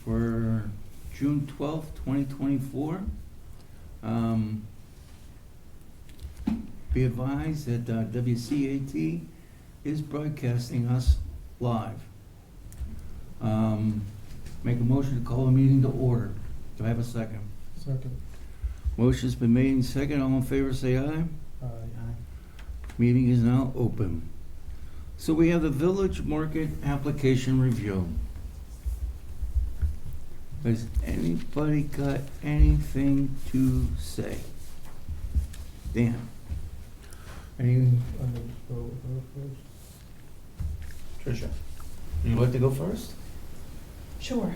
for June 12th, 2024. Be advised that WCAT is broadcasting us live. Make a motion to call the meeting to order. Do I have a second? Second. Motion's been made and second. All in favor say aye. Aye. Meeting is now open. So we have the Village Market application review. Has anybody got anything to say? Dan? Any, I'm gonna go with her first. Tricia, would you like to go first? Sure.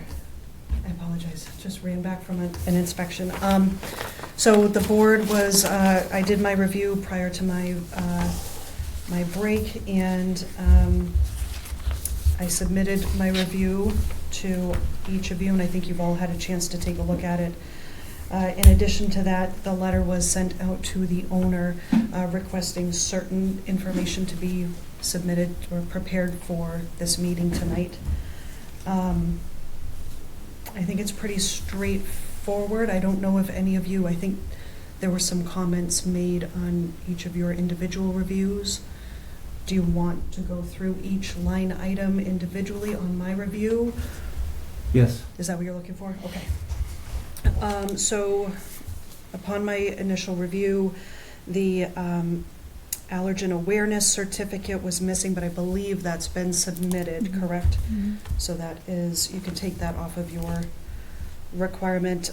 I apologize. Just ran back from an inspection. So the board was, I did my review prior to my break, and I submitted my review to each of you, and I think you've all had a chance to take a look at it. In addition to that, the letter was sent out to the owner requesting certain information to be submitted or prepared for this meeting tonight. I think it's pretty straightforward. I don't know if any of you, I think there were some comments made on each of your individual reviews. Do you want to go through each line item individually on my review? Yes. Is that what you're looking for? Okay. So upon my initial review, the allergen awareness certificate was missing, but I believe that's been submitted, correct? Mm-hmm. So that is, you can take that off of your requirement.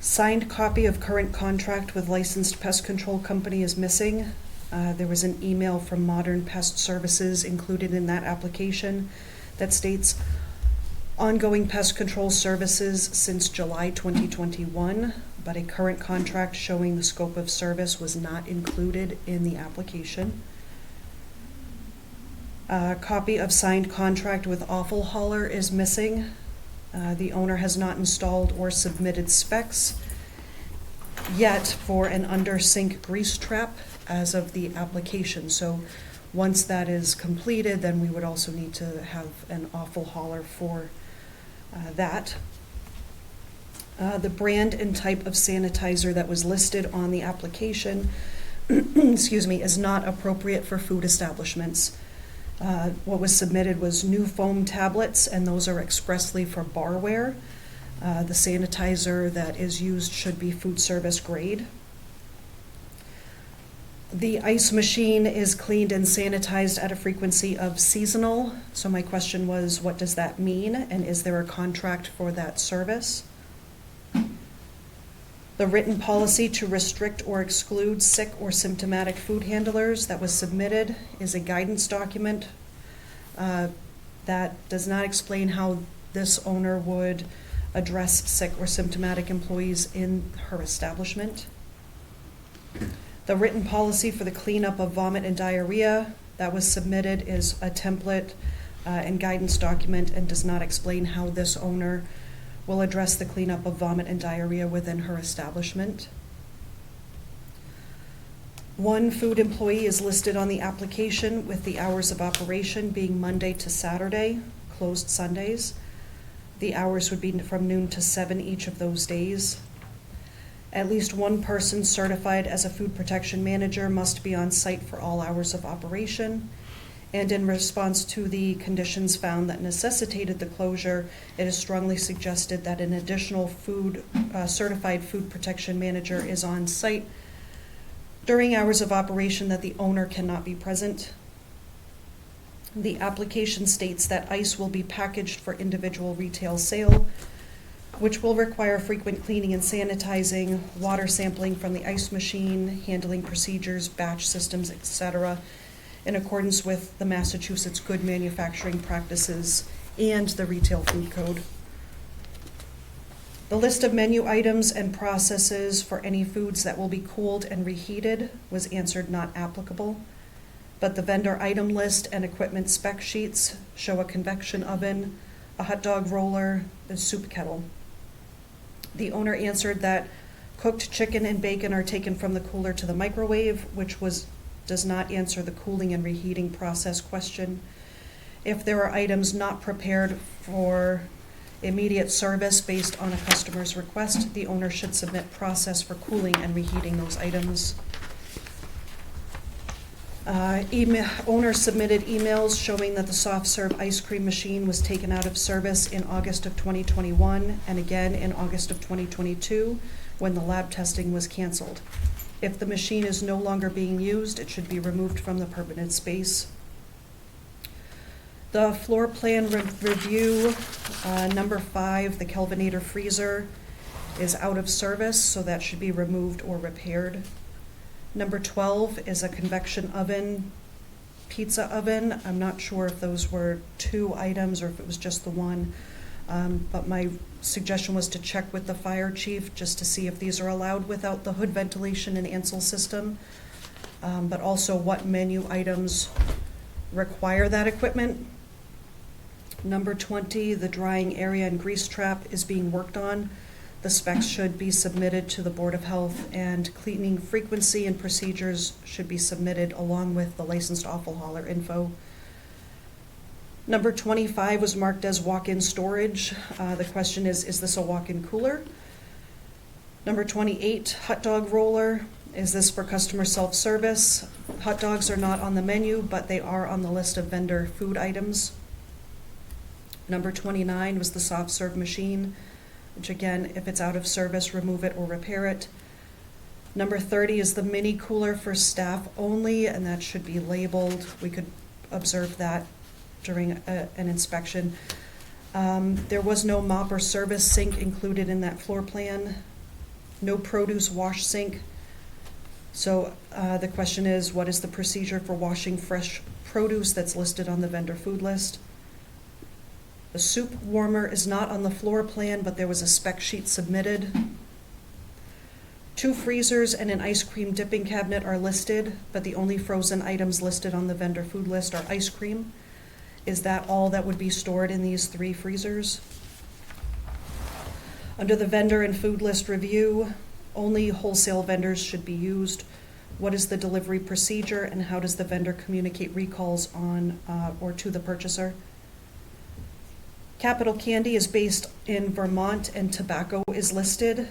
Signed copy of current contract with licensed pest control company is missing. There was an email from Modern Pest Services included in that application that states ongoing pest control services since July 2021, but a current contract showing the scope of service was not included in the application. A copy of signed contract with Awful Hauler is missing. The owner has not installed or submitted specs yet for an under sink grease trap as of the application. So once that is completed, then we would also need to have an Awful Hauler for that. The brand and type of sanitizer that was listed on the application excuse me, is not appropriate for food establishments. What was submitted was new foam tablets, and those are expressly for barware. The sanitizer that is used should be food service grade. The ice machine is cleaned and sanitized at a frequency of seasonal. So my question was, what does that mean? And is there a contract for that service? The written policy to restrict or exclude sick or symptomatic food handlers that was submitted is a guidance document that does not explain how this owner would address sick or symptomatic employees in her establishment. The written policy for the cleanup of vomit and diarrhea that was submitted is a template and guidance document and does not explain how this owner will address the cleanup of vomit and diarrhea within her establishment. One food employee is listed on the application with the hours of operation being Monday to Saturday, closed Sundays. The hours would be from noon to 7 each of those days. At least one person certified as a food protection manager must be on site for all hours of operation. And in response to the conditions found that necessitated the closure, it is strongly suggested that an additional certified food protection manager is on site during hours of operation that the owner cannot be present. The application states that ice will be packaged for individual retail sale, which will require frequent cleaning and sanitizing, water sampling from the ice machine, handling procedures, batch systems, etc., in accordance with the Massachusetts Good Manufacturing Practices and the Retail Food Code. The list of menu items and processes for any foods that will be cooled and reheated was answered not applicable, but the vendor item list and equipment spec sheets show a convection oven, a hot dog roller, and soup kettle. The owner answered that cooked chicken and bacon are taken from the cooler to the microwave, which was does not answer the cooling and reheating process question. If there are items not prepared for immediate service based on a customer's request, the owner should submit process for cooling and reheating those items. Owner submitted emails showing that the soft serve ice cream machine was taken out of service in August of 2021 and again in August of 2022 when the lab testing was canceled. If the machine is no longer being used, it should be removed from the permanent space. The floor plan review, number 5, the Kelvinator freezer is out of service, so that should be removed or repaired. Number 12 is a convection oven, pizza oven. I'm not sure if those were 2 items or if it was just the one, but my suggestion was to check with the fire chief just to see if these are allowed without the hood ventilation and ANSEL system, but also what menu items require that equipment. Number 20, the drying area and grease trap is being worked on. The specs should be submitted to the Board of Health, and cleaning frequency and procedures should be submitted along with the licensed awful hauler info. Number 25 was marked as walk-in storage. The question is this a walk-in cooler? Number 28, hot dog roller. Is this for customer self-service? Hot dogs are not on the menu, but they are on the list of vendor food items. Number 29 was the soft serve machine, which again, if it's out of service, remove it or repair it. Number 30 is the mini cooler for staff only, and that should be labeled. We could observe that during an inspection. There was no mop or service sink included in that floor plan. No produce wash sink. So the question is, what is the procedure for washing fresh produce that's listed on the vendor food list? The soup warmer is not on the floor plan, but there was a spec sheet submitted. 2 freezers and an ice cream dipping cabinet are listed, but the only frozen items listed on the vendor food list are ice cream. Is that all that would be stored in these 3 freezers? Under the vendor and food list review, only wholesale vendors should be used. What is the delivery procedure, and how does the vendor communicate recalls on or to the purchaser? Capital Candy is based in Vermont, and tobacco is listed.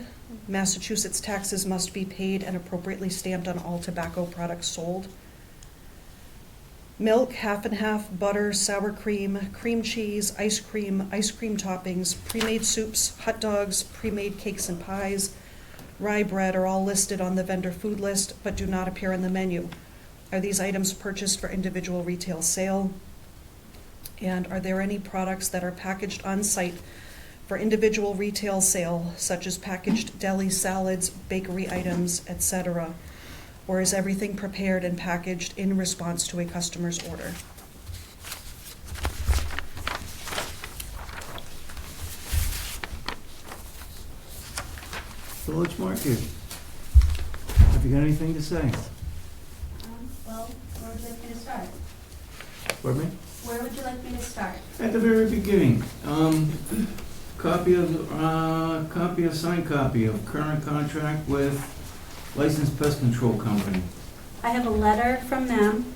Massachusetts taxes must be paid and appropriately stamped on all tobacco products sold. Milk, half and half, butter, sour cream, cream cheese, ice cream toppings, pre-made soups, hot dogs, pre-made cakes and pies, rye bread are all listed on the vendor food list but do not appear on the menu. Are these items purchased for individual retail sale? And are there any products that are packaged on site for individual retail sale, such as packaged deli salads, bakery items, etc.? Or is everything prepared and packaged in response to a customer's order? Village Market. Have you got anything to say? Well, where would you like me to start? Pardon me? Where would you like me to start? At the very beginning, signed copy of current contract with licensed pest control company. I have a letter from them,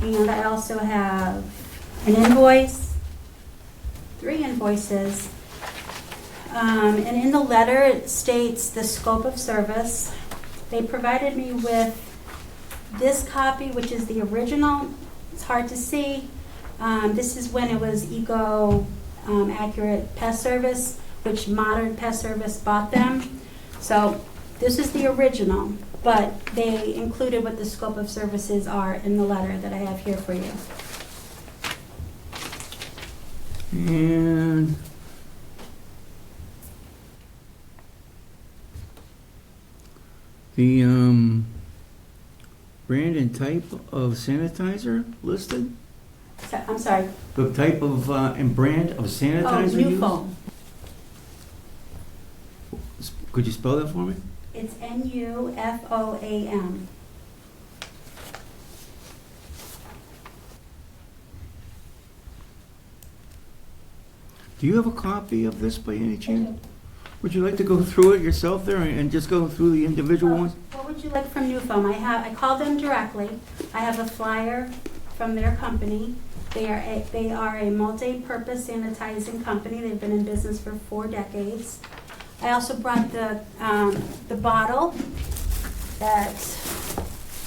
and I also have an invoice, 3 invoices. And in the letter, it states the scope of service. They provided me with this copy, which is the original. It's hard to see. This is when it was Eco Accurate Pest Service, which Modern Pest Service bought them. So this is the original, but they included what the scope of services are in the letter that I have here for you. And the brand and type of sanitizer listed? So, I'm sorry. The type of and brand of sanitizer New used? foam. Could you spell that for me? It's NUFOAM. Do you have a copy of this by any chance? Would you like to go through it yourself there and just go through the individual ones? What would you like from New Foam? I called them directly. I have a flyer from their company. They are a multi-purpose sanitizing company. They've been in business for 4 decades. I also brought the bottle that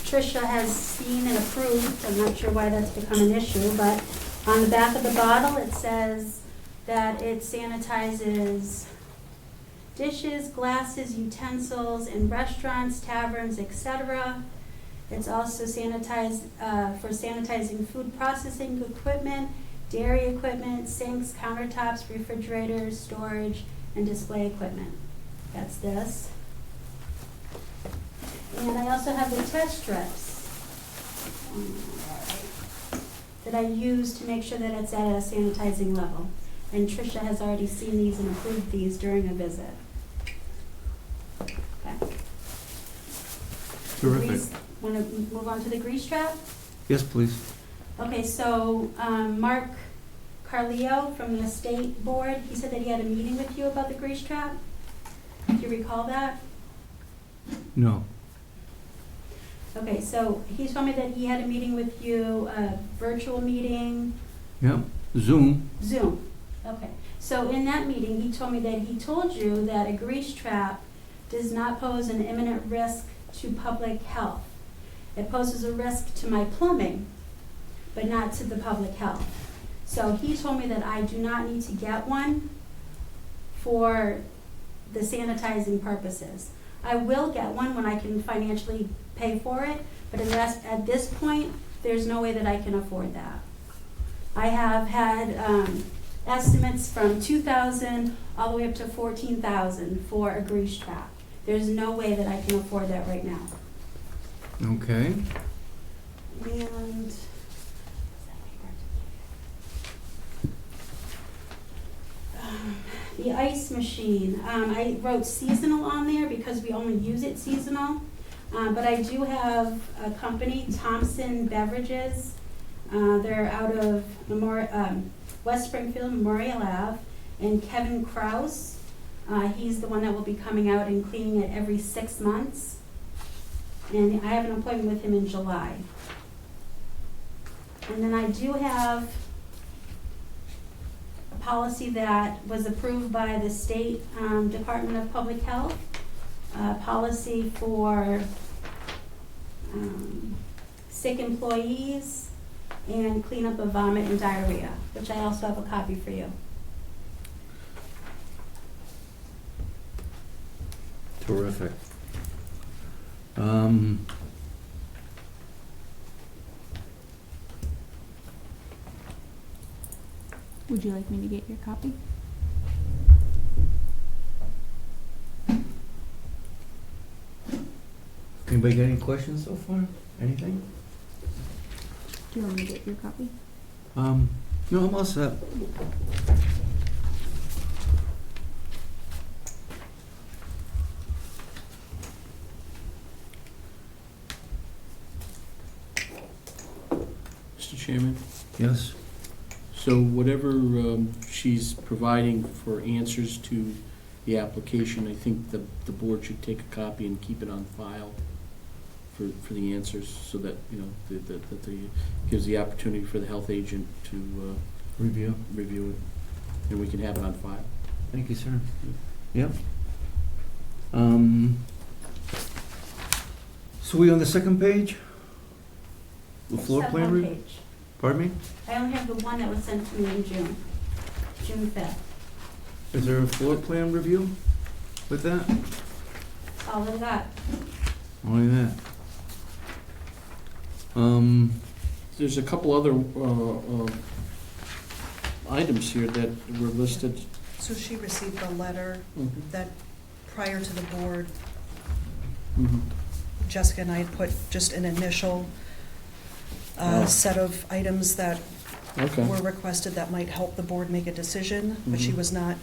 Tricia has seen and approved. I'm not sure why that's become an issue, but on the back of the bottle, it says that it sanitizes dishes, glasses, utensils in restaurants, taverns, etc. It's also sanitized for sanitizing food processing equipment, dairy equipment, sinks, countertops, refrigerators, storage, and display equipment. That's this. And I also have the test strips that I use to make sure that it's at a sanitizing level. And Tricia has already seen these and approved these during a visit. Okay. Terrific. Want to move on to the grease trap? Yes, please. Okay, so Mark Carleo from the estate board, he said that he had a meeting with you about the grease trap. Do you recall that? No. Okay, so he told me that he had a meeting with you, a virtual meeting, Yep. Zoom. Zoom. Okay, so in that meeting, he told me that he told you that a grease trap does not pose an imminent risk to public health. It poses a risk to my plumbing, but not to the public health. So he told me that I do not need to get one for the sanitizing purposes. I will get one when I can financially pay for it, but at this point, there's no way that I can afford that. I have had estimates from $2,000 all the way up to $14,000 for a grease trap. There's no way that I can afford that right now. Okay. And the ice machine, I wrote seasonal on there because we only use it seasonal. But I do have a company, Thompson Beverages. They're out of West Springfield, Memorial Ave. And Kevin Kraus, he's the one that will be coming out and cleaning it every 6 months. And I have an appointment with him in July. And then I do have a policy that was approved by the State Department of Public Health, policy for sick employees and cleanup of vomit and diarrhea, which I also have a copy for you. Terrific. Would you like me to get your copy? Anybody got any questions so far? Anything? Do you want me to get your copy? No, I'm all set. Mr. Chairman, Yes? so whatever she's providing for answers to the application, I think the board should take a copy and keep it on file for the answers, so that, you know, that gives the opportunity for the health agent to Review. review it, and we can have it on file. Thank you, sir. Yep. So we on the second page? The I just floor have plan one review? page. Pardon me? I only have the one that was sent to me in June 5th. Is there a floor plan review with that? That's all I got. Only that. There's a couple other items here that were listed. So she received a letter Mhm. that prior to the board, Mhm. Jessica and I had put just an initial Oh. set of items that Okay. were requested that might help the board make a decision, but she Mhm. was not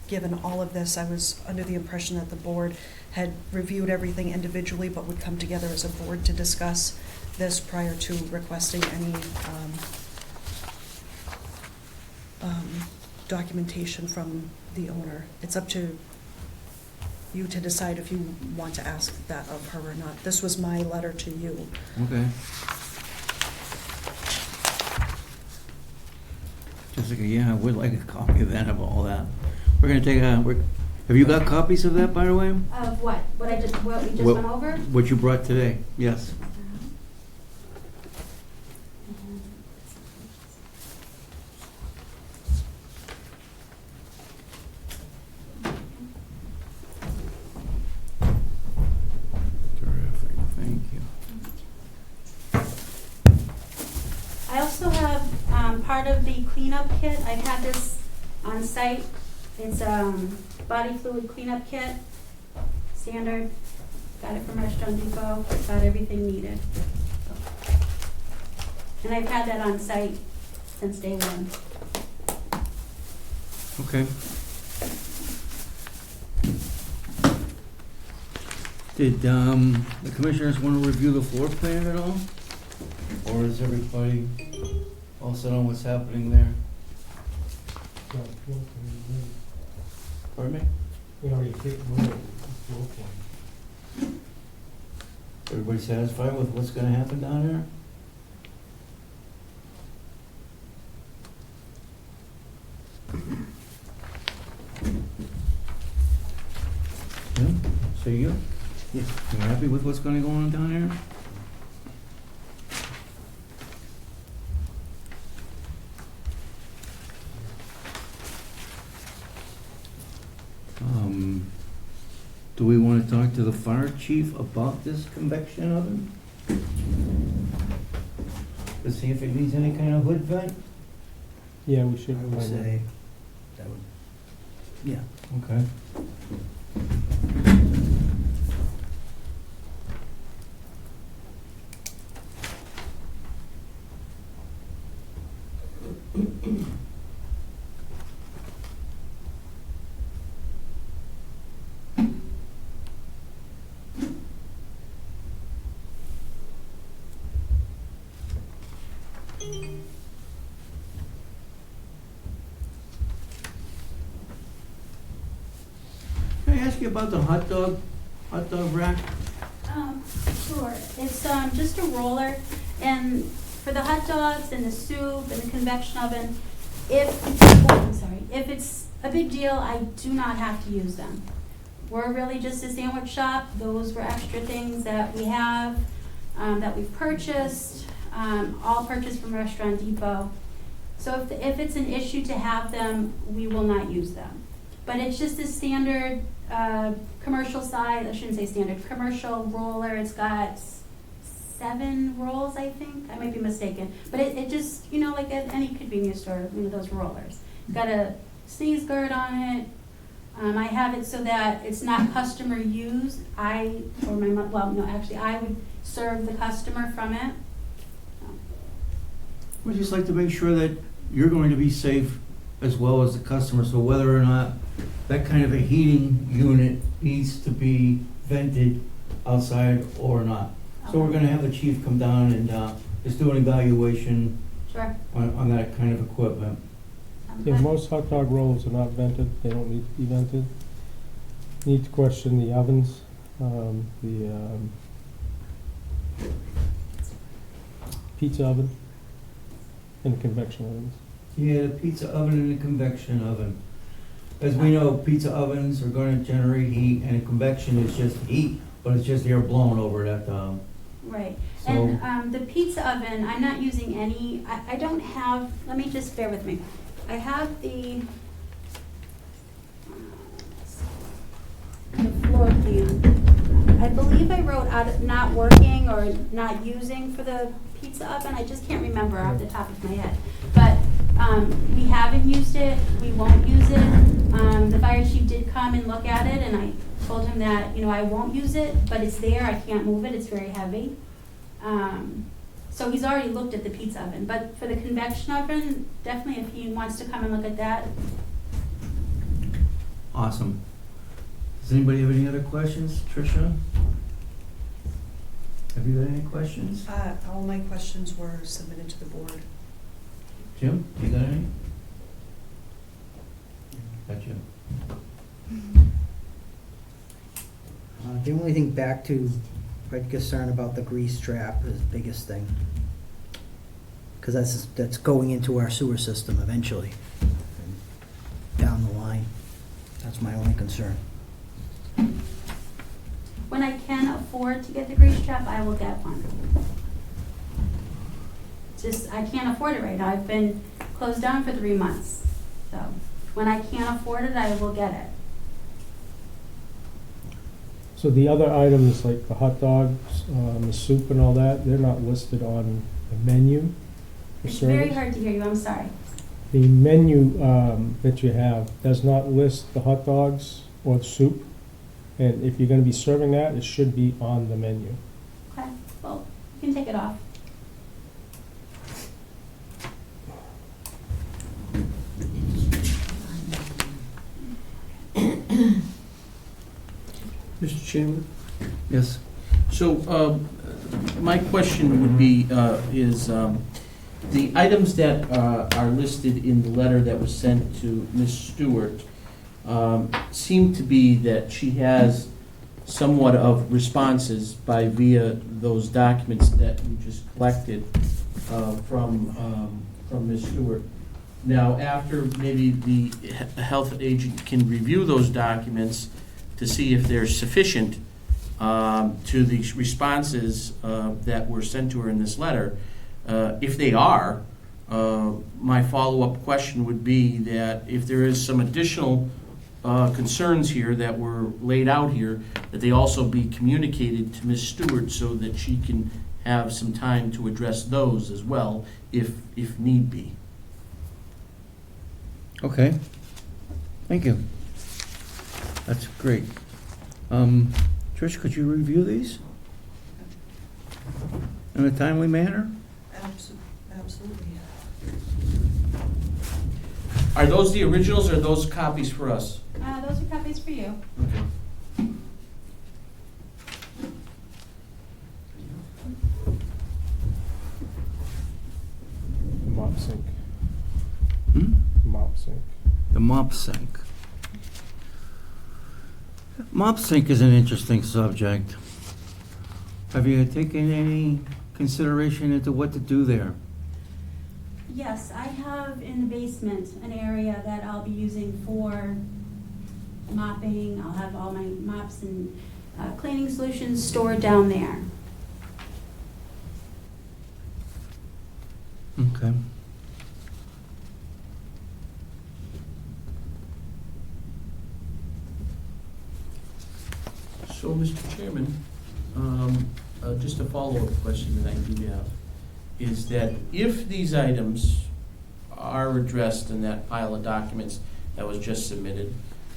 given all of this. I was under the impression that the board had reviewed everything individually, but would come together as a board to discuss this prior to requesting any documentation from the owner. It's up to you to decide if you want to ask that of her or not. This was my letter to you. Okay. Jessica, yeah, I would like a copy of that, of all that. We're gonna take a, have you got copies of that, by the way? Of what? What we just What- went over? What you brought today? Yes. Terrific, thank you. I also have, part of the cleanup kit, I've had this on site. It's, body fluid cleanup kit, standard, got it from Restaurant Depot, got everything needed. And I've had that on site since day one. Okay. Did, the commissioners want to review the floor plan at all? Or is everybody all set on what's happening there? Pardon me? We already take roll, roll plan. Everybody satisfied with what's gonna happen down there? Yeah, so you? Yeah. You happy with what's gonna go on down there? Do we wanna talk to the fire chief about this convection oven? To see if it needs any kind of hood vent? Yeah, we should. I would say, that would, yeah, okay. Can I ask you about the hot dog rack? Sure, it's, just a roller, and for the hot dogs and the soup and the convection oven, if it's a big deal, I do not have to use them. We're really just a sandwich shop, those were extra things that we have, that we've purchased, all purchased from Restaurant Depot. So if it's an issue to have them, we will not use them. But it's just a standard, commercial size, I shouldn't say standard, commercial roller. It's got 7 rolls, I think. I might be mistaken. But it just, like at any convenience store, one of those rollers. It's got a sneeze guard on it. I have it so that it's not customer used. I would serve the customer from it. We'd just like to make sure that you're going to be safe as well as the customer, so whether or not that kind of a heating unit needs to be vented outside or not. So we're gonna have the chief come down and just do an evaluation Sure. on that kind of equipment. Yeah, most hot dog rolls are not vented, they don't need to be vented. Need to question the ovens, pizza oven, and the convection ovens. Yeah, the pizza oven and the convection oven. As we know, pizza ovens are gonna generate heat, and a convection is just heat, but it's just air blown over that, Right. so. And the pizza oven, I'm not using any, I don't have, let me just bear with me. I have the floor plan. I believe I wrote out of not working or not using for the pizza oven. I just can't remember off the top of my head. But we haven't used it, we won't use it. The fire chief did come and look at it, and I told him that, I won't use it, but it's there, I can't move it, it's very heavy. So he's already looked at the pizza oven, but for the convection oven, definitely if he wants to come and look at that. Awesome. Does anybody have any other questions? Tricia? Have you got any questions? All my questions were submitted to the board. Jim, you got any? Gotcha. The only thing back to, quite concerned about the grease trap is the biggest thing. Because that's going into our sewer system eventually, down the line. That's my only concern. When I can afford to get the grease trap, I will get one. Just, I can't afford it right now. I've been closed down for 3 months. So when I can't afford it, I will get it. So the other items, like the hot dogs, the soup and all that, they're not listed on the menu for It's very service? hard to hear you, I'm sorry. The menu that you have does not list the hot dogs or the soup. And if you're gonna be serving that, it should be on the menu. Okay, well, you can take it off. Mr. Chairman? Yes. So, my question would be, the items that are listed in the letter that was sent to Ms. Stewart seem to be that she has somewhat of responses by via those documents that you just collected from Ms. Stewart. Now, after maybe the health agent can review those documents to see if they're sufficient to the responses that were sent to her in this letter. If they are, my follow-up question would be that if there is some additional concerns here that were laid out here, that they also be communicated to Ms. Stewart so that she can have some time to address those as well, if need be. Okay. Thank you. That's great. Trish, could you review these in a timely manner? Absolutely. Are those the originals or are those copies for us? Those are copies for you. Okay. Mop sink, Hmm? mop sink. The mop sink. Mop sink is an interesting subject. Have you taken any consideration into what to do there? Yes, I have in the basement an area that I'll be using for mopping. I'll have all my mops and cleaning solutions stored down there. Okay. So, Mr. Chairman, just a follow-up question that I do have is that if these items are addressed in that pile of documents that was just submitted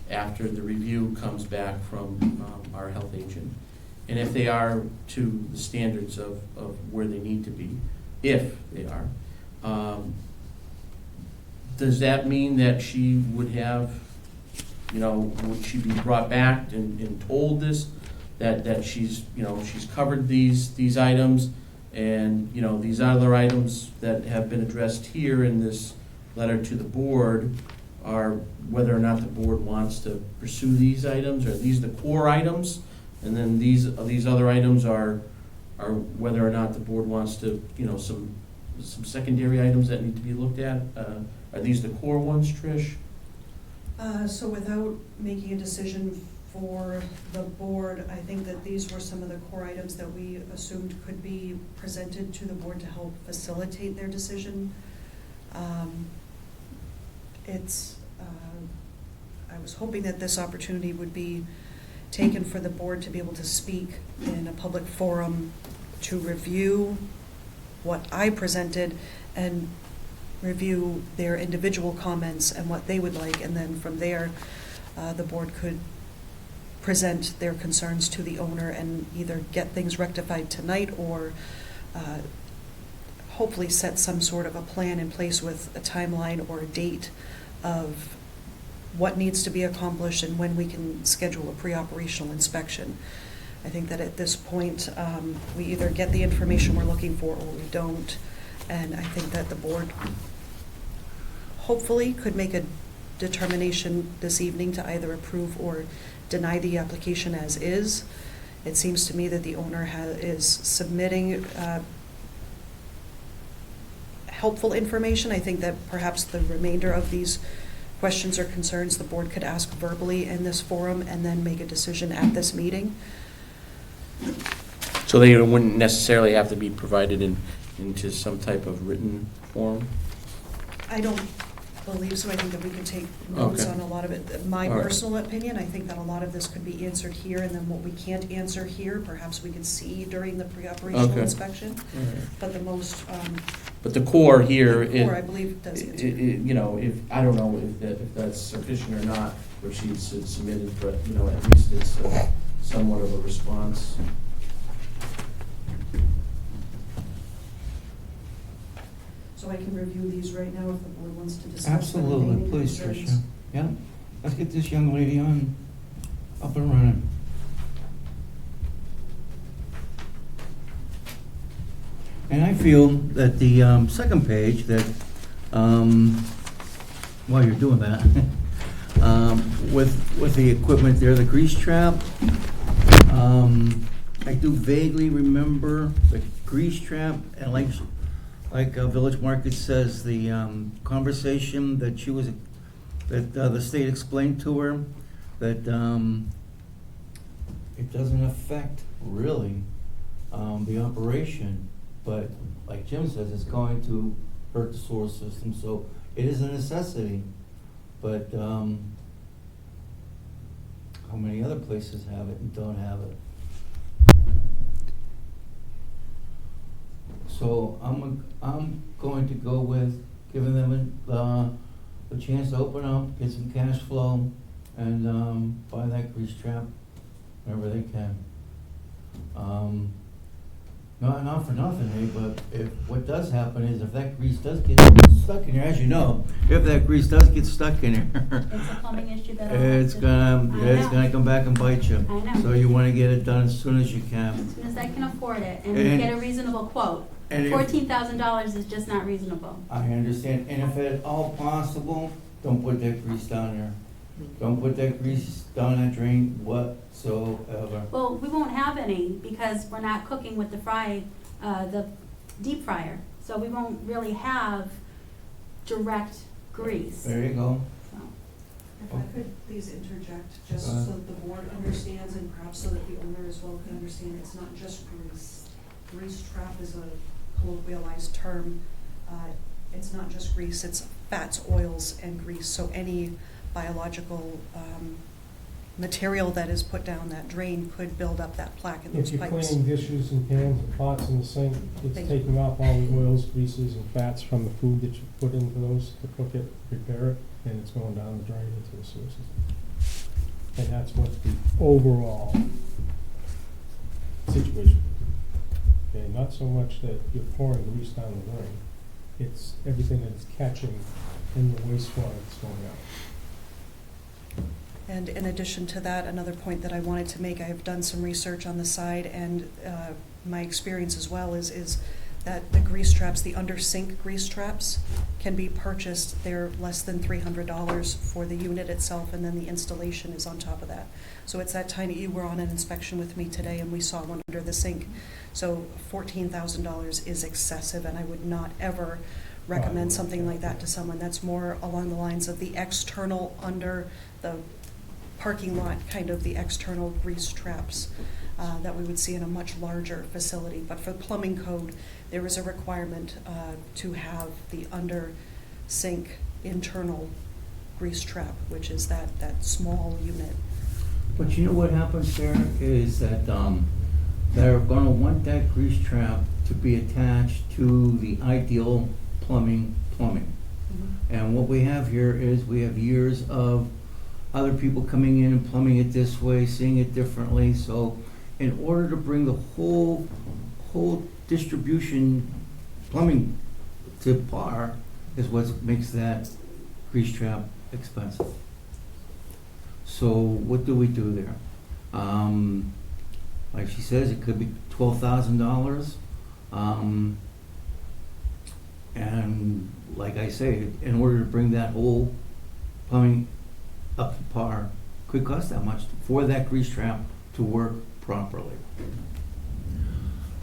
after the review comes back from our health agent, and if they are to the standards of where they need to be, if they are, does that mean that she would have, would she be brought back and told this, that she's, she's covered these items, and, these other items that have been addressed here in this letter to the board are whether or not the board wants to pursue these items? Are these the core items? And then these other items are whether or not the board wants to, some secondary items that need to be looked at? Are these the core ones, Trish? So without making a decision for the board, I think that these were some of the core items that we assumed could be presented to the board to help facilitate their decision. I was hoping that this opportunity would be taken for the board to be able to speak in a public forum to review what I presented and review their individual comments and what they would like, and then from there, the board could present their concerns to the owner and either get things rectified tonight or hopefully set some sort of a plan in place with a timeline or a date of what needs to be accomplished and when we can schedule a pre-operational inspection. I think that at this point, we either get the information we're looking for or we don't. And I think that the board hopefully could make a determination this evening to either approve or deny the application as is. It seems to me that the owner is submitting helpful information. I think that perhaps the remainder of these questions or concerns the board could ask verbally in this forum and then make a decision at this meeting. So they wouldn't necessarily have to be provided into some type of written form? I don't believe so. I think that we can take notes Okay. on a lot of it. My All right. personal opinion, I think that a lot of this could be answered here, and then what we can't answer here, perhaps we could see during the pre-operational Okay. inspection. But the most, But the core here, core, I believe, does answer. you know, I don't know if that's sufficient or not, what she's submitted, but, you know, at least it's somewhat of a response. So I can review these right now if the board wants to discuss. the Absolutely, remaining please, concerns. Tricia. Yeah, let's get this young lady up and running. And I feel that the second page, that, while you're doing that, with the equipment there, the grease trap, I do vaguely remember the grease trap, and like Village Market says, the conversation that the state explained to her, that it doesn't affect really the operation, but like Jim says, it's going to hurt the sewer system, so it is a necessity. But how many other places have it and don't have it? So I'm going to go with giving them a chance to open up, get some cash flow, and buy that grease trap whenever they can. Not for nothing, eh, but if what does happen is if that grease does get stuck in here, as you know, if that grease does get stuck in here, It's a plumbing issue that. it's gonna come back and bite you. I know. So you wanna get it done as soon as you As can. soon as I can afford it and And- get a reasonable quote. And if- $14,000 is just not reasonable. I understand, and if at all possible, don't put that grease down there. Don't put that grease down that drain whatsoever. Well, we won't have any because we're not cooking with the deep fryer. So we won't really have direct grease. There you go. So, If I could please interject, just so that the board understands and perhaps so that the owner as well can understand, it's not just grease. Grease trap is a colloquialized term. It's not just grease, it's fats, oils, and grease. So any biological material that is put down that drain could build up that plaque in those If you're pipes. cleaning dishes and pans and pots in the sink, it's Thank you. taking off all the oils, greases, and fats from the food that you put into those to cook it, prepare it, and it's going down the drain into the sewer system. And that's what the overall situation. Okay, not so much that you're pouring grease down the drain, it's everything that it's catching in the wastewater that's going out. And in addition to that, another point that I wanted to make, I have done some research on the side, and my experience as well is that the grease traps, the under sink grease traps, can be purchased. They're less than $300 for the unit itself, and then the installation is on top of that. So it's that tiny, you were on an inspection with me today, and we saw one under the sink. So $14,000 is excessive, and I would not ever recommend something like that to someone. That's more along the lines of the external under the parking lot, kind of the external grease traps that we would see in a much larger facility. But for plumbing code, there is a requirement to have the under sink internal grease trap, which is that small unit. But you know what happens there is that they're gonna want that grease trap to be attached to the ideal plumbing. And what we have here is we have years of other people coming in and plumbing it this way, seeing it differently. So in order to bring the whole distribution plumbing to par is what makes that grease trap expensive. So what do we do there? Like she says, it could be $12,000. And like I say, in order to bring that whole plumbing up to par could cost that much for that grease trap to work properly.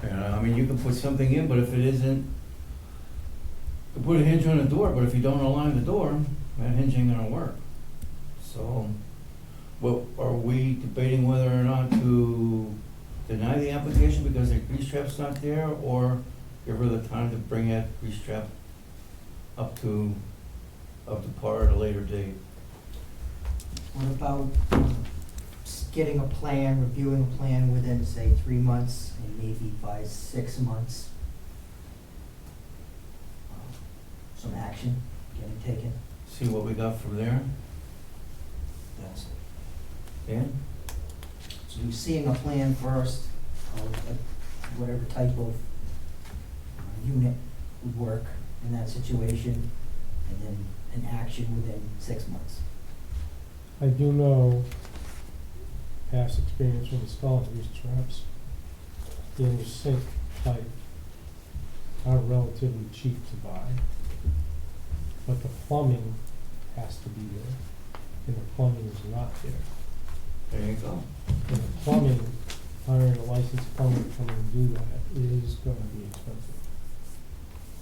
I mean, you can put something in, but if it isn't, you put a hinge on the door, but if you don't align the door, that hinge ain't gonna work. So, well, are we debating whether or not to deny the application because the grease trap's not there, or give her the time to bring that grease trap up to par at a later date? What about getting a plan, reviewing a plan within, say, 3 months, and maybe by 6 months? Some action getting taken? See what we got from there? That's Dan? So you're seeing a plan first, of whatever type of unit would work in that situation, and then an action within 6 months. I do know, past experience with installing grease traps, the sink type are relatively cheap to buy, but the plumbing has to be there, and the plumbing is not there. There you go. And the plumbing, hiring a licensed plumber to come and do that is gonna be expensive.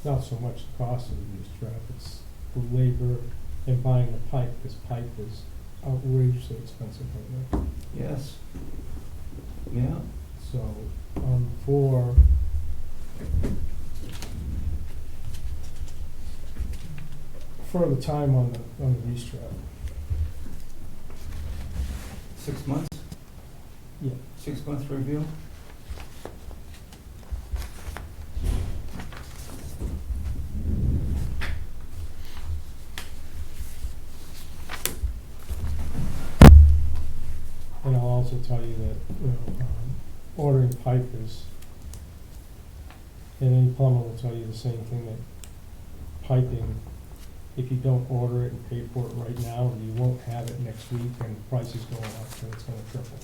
Not so much the cost of the grease trap, it's the labor and buying the pipe, because pipe is outrageously expensive right now. Yes. Yeah. So, for further time on the grease trap. 6 months? Yeah. 6 month review? And I'll also tell you that, ordering pipe is, and any plumber will tell you the same thing, that piping, if you don't order it and pay for it right now, you won't have it next week, and the price is going up, and it's gonna triple.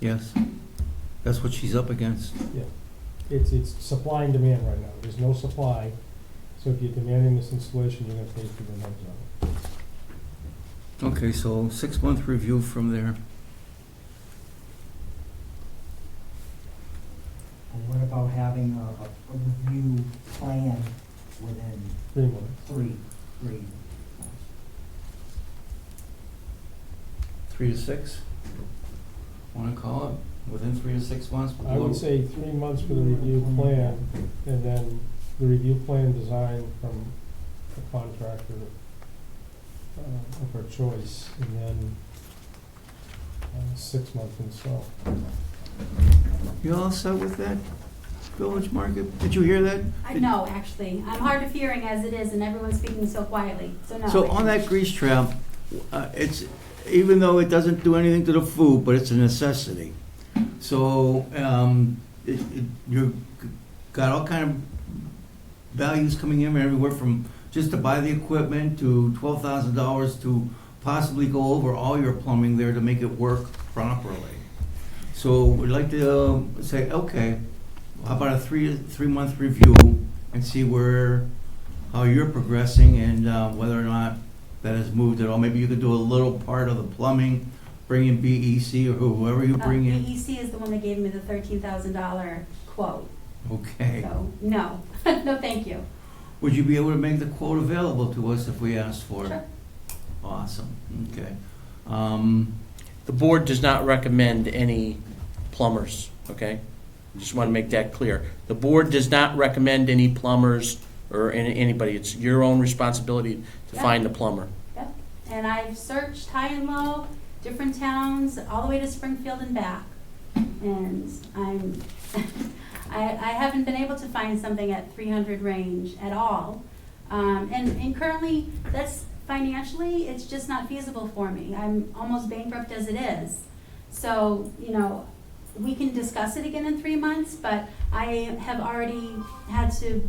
Yes. That's what she's up against. It's supply and demand right now. There's no supply, so if you're demanding this installation, you're gonna pay for the numbers on it. Okay, so 6 month review from there. And what about having a review plan within 3 months. three months? 3 to 6? Want to call it? Within 3 to 6 months? I would say 3 months for the review plan, and then the review plan design from the contractor of her choice, and then 6 month install. You all set with that, Village Market? Did you hear that? No, actually, I'm hard of hearing as it is, and everyone's speaking so quietly, so no. So on that grease trap, it's, even though it doesn't do anything to the food, but it's a necessity. So, you've got all kind of values coming in, everywhere from just to buy the equipment to $12,000 to possibly go over all your plumbing there to make it work properly. So we'd like to say, okay, how about a 3 month review and see how you're progressing and whether or not that has moved at all. Maybe you could do a little part of the plumbing, bring in BEC or whoever you bring in. BEC is the one that gave me the $13,000 quote, Okay. so, no, no, thank you. Would you be able to make the quote available to us if we asked for it? Sure. Awesome, okay. The board does not recommend any plumbers, okay? I just want to make that clear. The board does not recommend any plumbers or anybody. It's your own responsibility to Yeah. find the plumber. Yep, and I've searched high and low, different towns, all the way to Springfield and back. And I haven't been able to find something at 300 range at all. And currently, that's financially, it's just not feasible for me. I'm almost bankrupt as it is. So, we can discuss it again in 3 months, but I have already had to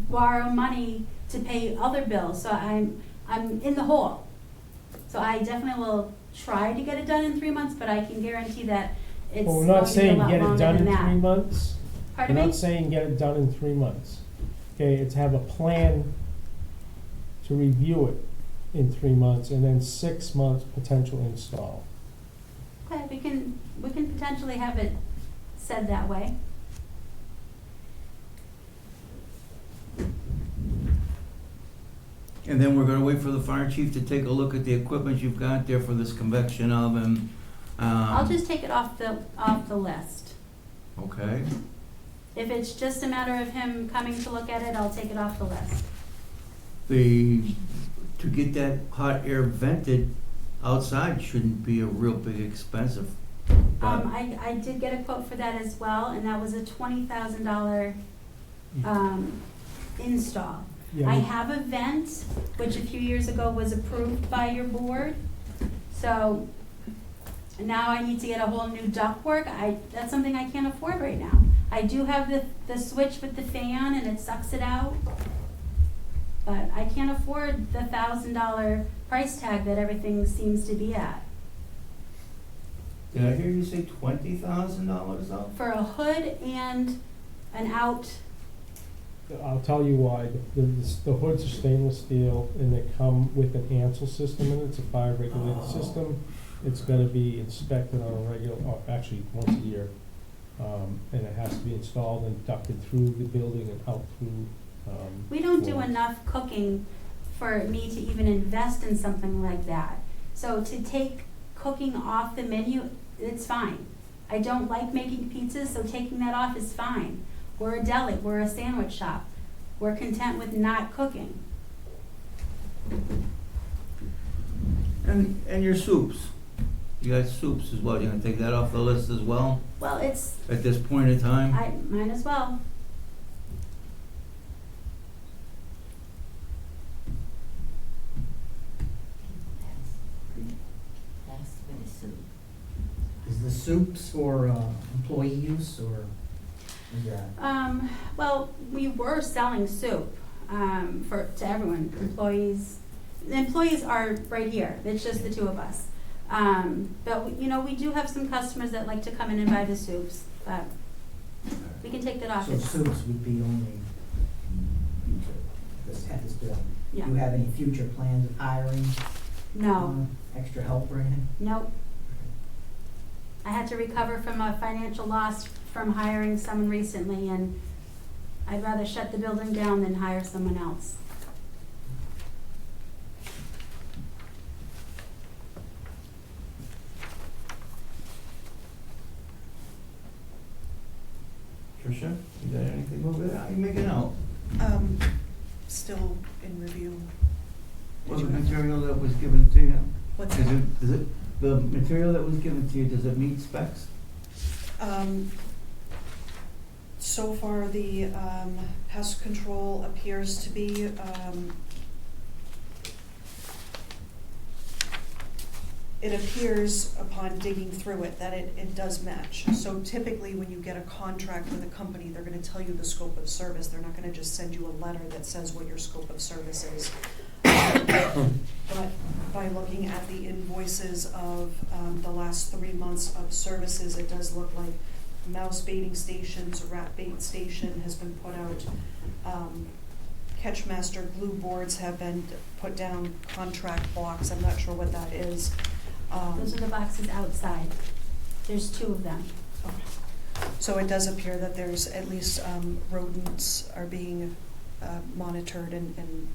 borrow money to pay other bills, so I'm in the hole. So I definitely will try to get it done in 3 months, but I can guarantee that it's Well, we're going not to be a saying lot get it longer done than in 3 that. months. Pardon We're me? not saying get it done in 3 months. Okay, it's have a plan to review it in 3 months, and then 6 months potential install. Okay, we can potentially have it said that way. And then we're gonna wait for the fire chief to take a look at the equipment you've got there for this convection oven. I'll just take it off the list. Okay, If it's just a matter of him coming to look at it, I'll take it off the list. to get that hot air vented outside shouldn't be a real big expensive. I did get a quote for that as well, and that was a $20,000 install. Yeah, I have a vent, which a few years ago was approved by your board, so now I need to get a whole new ductwork. That's something I can't afford right now. I do have the switch with the fan and it sucks it out, but I can't afford the $1,000 price tag that everything seems to be at. Did I hear you say $20,000 though? For a hood and an out, I'll tell you why. The hoods are stainless steel, and they come with an ANSEL system in it. It's a fire regulated system. It's gotta be inspected on a regular, actually, once a year. And it has to be installed and ducted through the building and out through, we don't do floors. enough cooking for me to even invest in something like that. So to take cooking off the menu, it's fine. I don't like making pizzas, so taking that off is fine. We're a deli, we're a sandwich shop. We're content with not cooking. And your soups? You got soups as well, you gonna take that off the list as well, Well, it's, at this point in time? I might as well. Is the soups for employee use, or is that? Well, we were selling soup, to everyone, employees. The employees are right here, it's just the two of us. But, we do have some customers that like to come in and buy the soups, but we can take that off. So soups would be only future, at this building? Yeah. Do you have any future plans of hiring? No, Extra help or anything? nope. I had to recover from a financial loss from hiring someone recently, and I'd rather shut the building down than hire someone else. Tricia, you got anything over there? How you making out? Still in review. Well, the material that was given to you, What's does it, the material that was given to you, does it meet specs? So far, the pest control appears to be, it appears upon digging through it that it does match. So typically, when you get a contract with a company, they're gonna tell you the scope of service. They're not gonna just send you a letter that says what your scope of service is. But by looking at the invoices of the last 3 months of services, it does look like mouse baiting stations, rat bait station has been put out. Catchmaster glue boards have been put down, contract blocks, I'm not sure what that is. Those are the boxes outside. There's 2 of them. So it does appear that there's at least rodents are being monitored and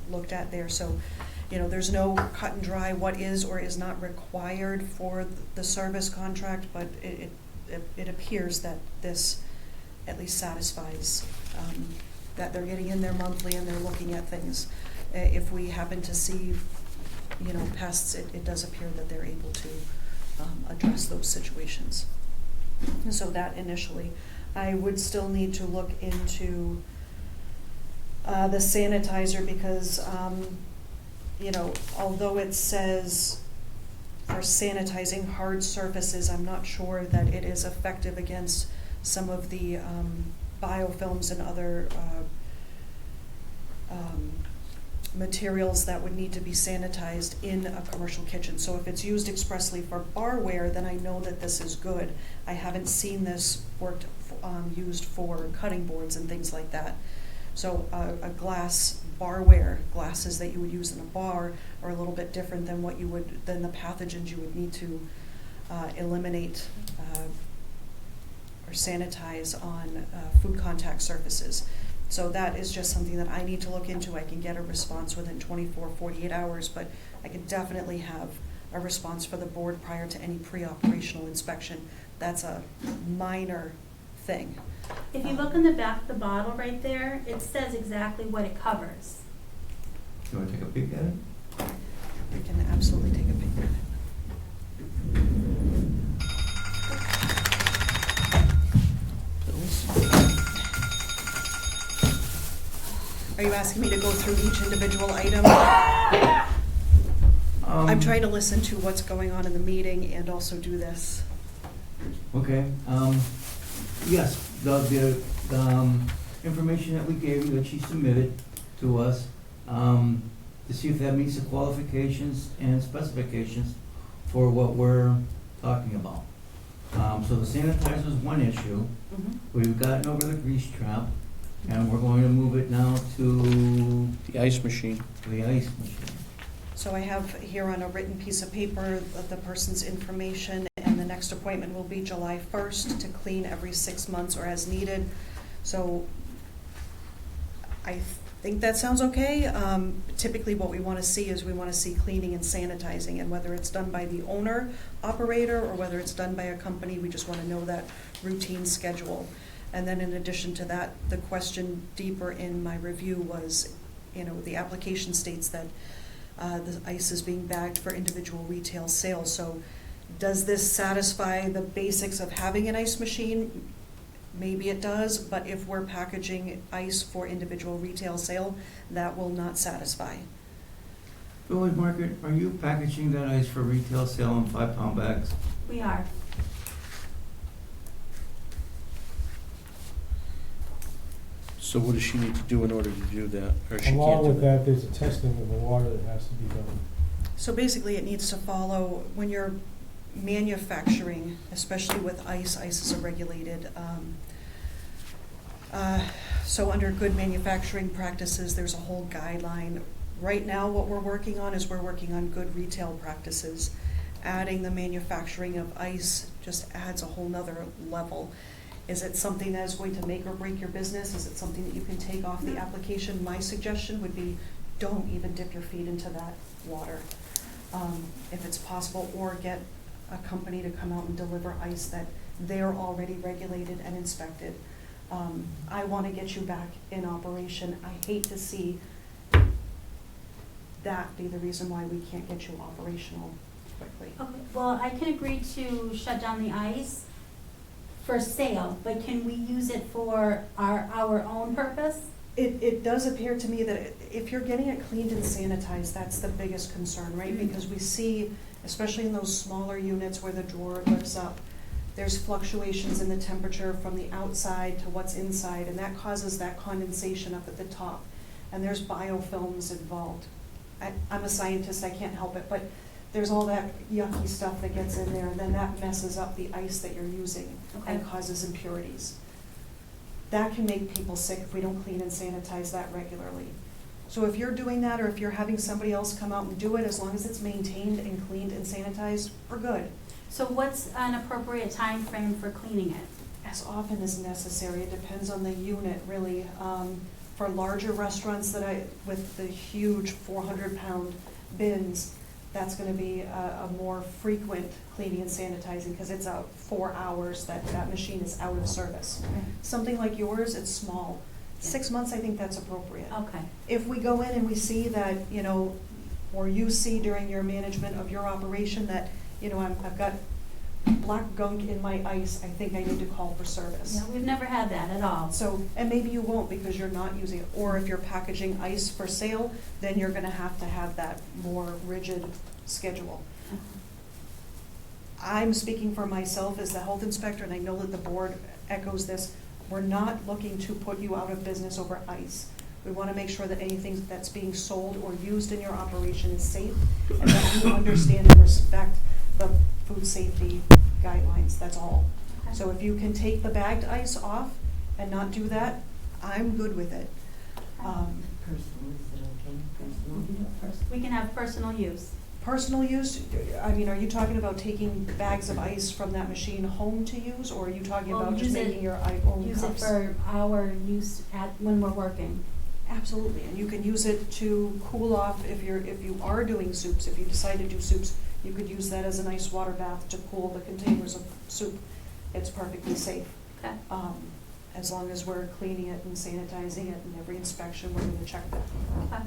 looked at there. So, there's no cut and dry what is or is not required for the service contract, but it appears that this at least satisfies that they're getting in there monthly and they're looking at things. If we happen to see, pests, it does appear that they're able to address those situations. And so that initially, I would still need to look into the sanitizer because, although it says for sanitizing hard surfaces, I'm not sure that it is effective against some of the biofilms and other materials that would need to be sanitized in a commercial kitchen. So if it's used expressly for barware, then I know that this is good. I haven't seen this used for cutting boards and things like that. So a glass barware, glasses that you would use in a bar, are a little bit different than than the pathogens you would need to eliminate or sanitize on food contact surfaces. So that is just something that I need to look into. I can get a response within 24, 48 hours, but I can definitely have a response for the board prior to any pre-operational inspection. That's a minor thing. If you look in the back of the bottle right there, it says exactly what it covers. You wanna take a peek at it? We can absolutely take a peek at it. Are you asking me to go through each individual item? I'm trying to listen to what's going on in the meeting and also do this. Okay, yes, the information that we gave you, that she submitted to us, to see if that meets the qualifications and specifications for what we're talking about. So the sanitizer is one issue. Mhm. We've gotten over the grease trap, and we're going to move it now to The ice machine. the ice machine. So I have here on a written piece of paper the person's information, and the next appointment will be July 1st to clean every 6 months or as needed. So I think that sounds okay. Typically what we want to see is we want to see cleaning and sanitizing, and whether it's done by the owner, operator, or whether it's done by a company, we just want to know that routine schedule. And then in addition to that, the question deeper in my review was, the application states that the ice is being bagged for individual retail sales. So does this satisfy the basics of having an ice machine? Maybe it does, but if we're packaging ice for individual retail sale, that will not satisfy. Village Market, are you packaging that ice for retail sale in 5-pound bags? We are. So what does she need to do in order to do that? Or she Along can't do with that? that, there's a testing of the water that has to be done. So basically, it needs to follow, when you're manufacturing, especially with ice is a regulated, so under good manufacturing practices, there's a whole guideline. Right now, what we're working on is we're working on good retail practices. Adding the manufacturing of ice just adds a whole nother level. Is it something that is going to make or break your business? Is it something that you can take off the application? My suggestion would be, don't even dip your feet into that water. If it's possible, or get a company to come out and deliver ice that they're already regulated and inspected. I want to get you back in operation. I hate to see that be the reason why we can't get you operational quickly. Okay, well, I can agree to shut down the ice for sale, but can we use it for our own purpose? It does appear to me that if you're getting it cleaned and sanitized, that's the biggest concern, right? Mhm. Because we see, especially in those smaller units where the drawer lifts up, there's fluctuations in the temperature from the outside to what's inside, and that causes that condensation up at the top. And there's biofilms involved. I'm a scientist, I can't help it, but there's all that yucky stuff that gets in there, and then that messes up the ice that you're using and Okay. causes impurities. That can make people sick if we don't clean and sanitize that regularly. So if you're doing that, or if you're having somebody else come out and do it, as long as it's maintained and cleaned and sanitized, we're good. So what's an appropriate time frame for cleaning it? As often as necessary, it depends on the unit, really. For larger restaurants with the huge 400-pound bins, that's gonna be a more frequent cleaning and sanitizing, because it's out 4 hours that machine is out of service. Something like yours, it's small. 6 months, I think that's appropriate. Okay, If we go in and we see that, or you see during your management of your operation that, I've got black gunk in my ice, I think I need to call for service. yeah, we've never had that at all. So, and maybe you won't because you're not using it, or if you're packaging ice for sale, then you're gonna have to have that more rigid schedule. I'm speaking for myself as the health inspector, and I know that the board echoes this. We're not looking to put you out of business over ice. We wanna make sure that anything that's being sold or used in your operation is safe, and that you understand and respect the food safety guidelines, that's all. Okay. So if you can take the bagged ice off and not do that, I'm good with it. Personal, is it okay? We Personal? can do it first. We can have personal use. Personal use, I mean, are you talking about taking bags of ice from that machine home to use, or are you talking Well, about just use it- making your own Use it cups? for our use when we're working. Absolutely, and you can use it to cool off if you are doing soups, if you decide to do soups, you could use that as an ice water bath to cool the containers of soup. It's perfectly safe. Okay. As long as we're cleaning it and sanitizing it, and every inspection, we're gonna check that. Okay.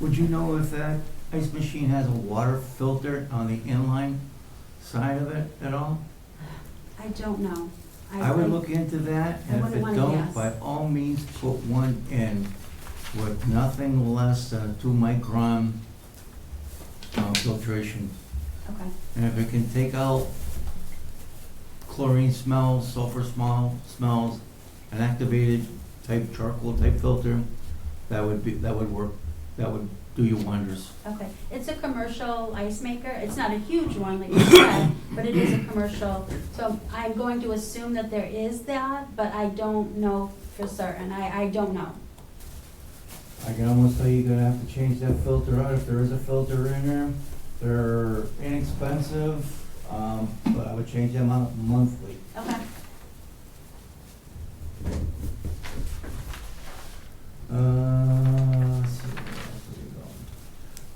Would you know if that ice machine has a water filter on the inline side of it at all? I don't know. I would look into that, I and if wouldn't it wanna don't, guess. by all means, put one in with nothing less than a 2 micron filtration. Okay. And if it can take out chlorine smells, sulfur smells, an activated type charcoal type filter, that would work, that would do you wonders. Okay. It's a commercial ice maker. It's not a huge one, like you said, but it is a commercial. So I'm going to assume that there is that, but I don't know for certain. I don't know. I can almost tell you're gonna have to change that filter out if there is a filter in there. They're inexpensive, but I would change them out monthly. Okay. Let's see, where else do we go?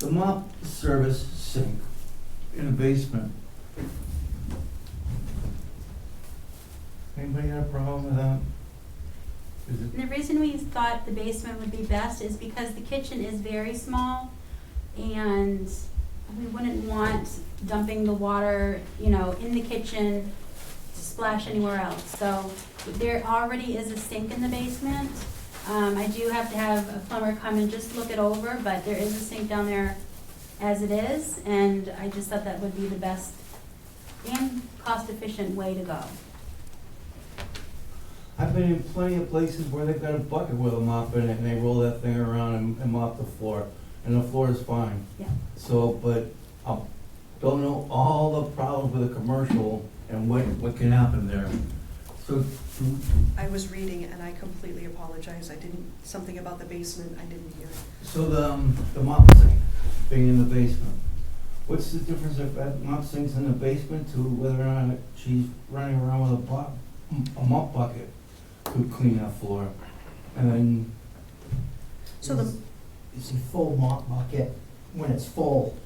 The mop service sink in the basement. Anybody got a problem with that? Is it, And the reason we thought the basement would be best is because the kitchen is very small, and we wouldn't want dumping the water, in the kitchen to splash anywhere else. So there already is a sink in the basement. I do have to have a plumber come and just look it over, but there is a sink down there as it is, and I just thought that would be the best and cost-efficient way to go. I've been in plenty of places where they've got a bucket with a mop in it and they roll that thing around and mop the floor, and the floor is fine. Yeah. So, but I don't know all the problems with a commercial and what can happen there. So, I was reading and I completely apologize. Something about the basement, I didn't hear. so the mop sink being in the basement, what's the difference if that mop sink's in the basement to whether or not she's running around with a mop bucket to clean that floor? And then, So the, It's a full mop bucket. When it's full,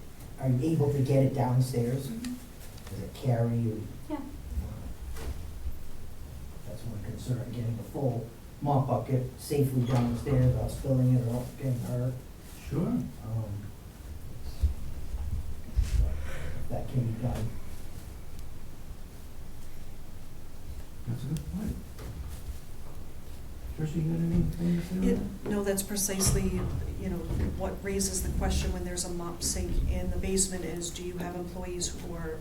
are you able to get it downstairs? Does it carry you? Yeah. That's one concern, getting the full mop bucket safely downstairs without spilling it or getting hurt. sure. If that can be done. That's a good point. Tricia, you got anything to say on that? no, that's precisely, what raises the question when there's a mop sink in the basement is, do you have employees who are,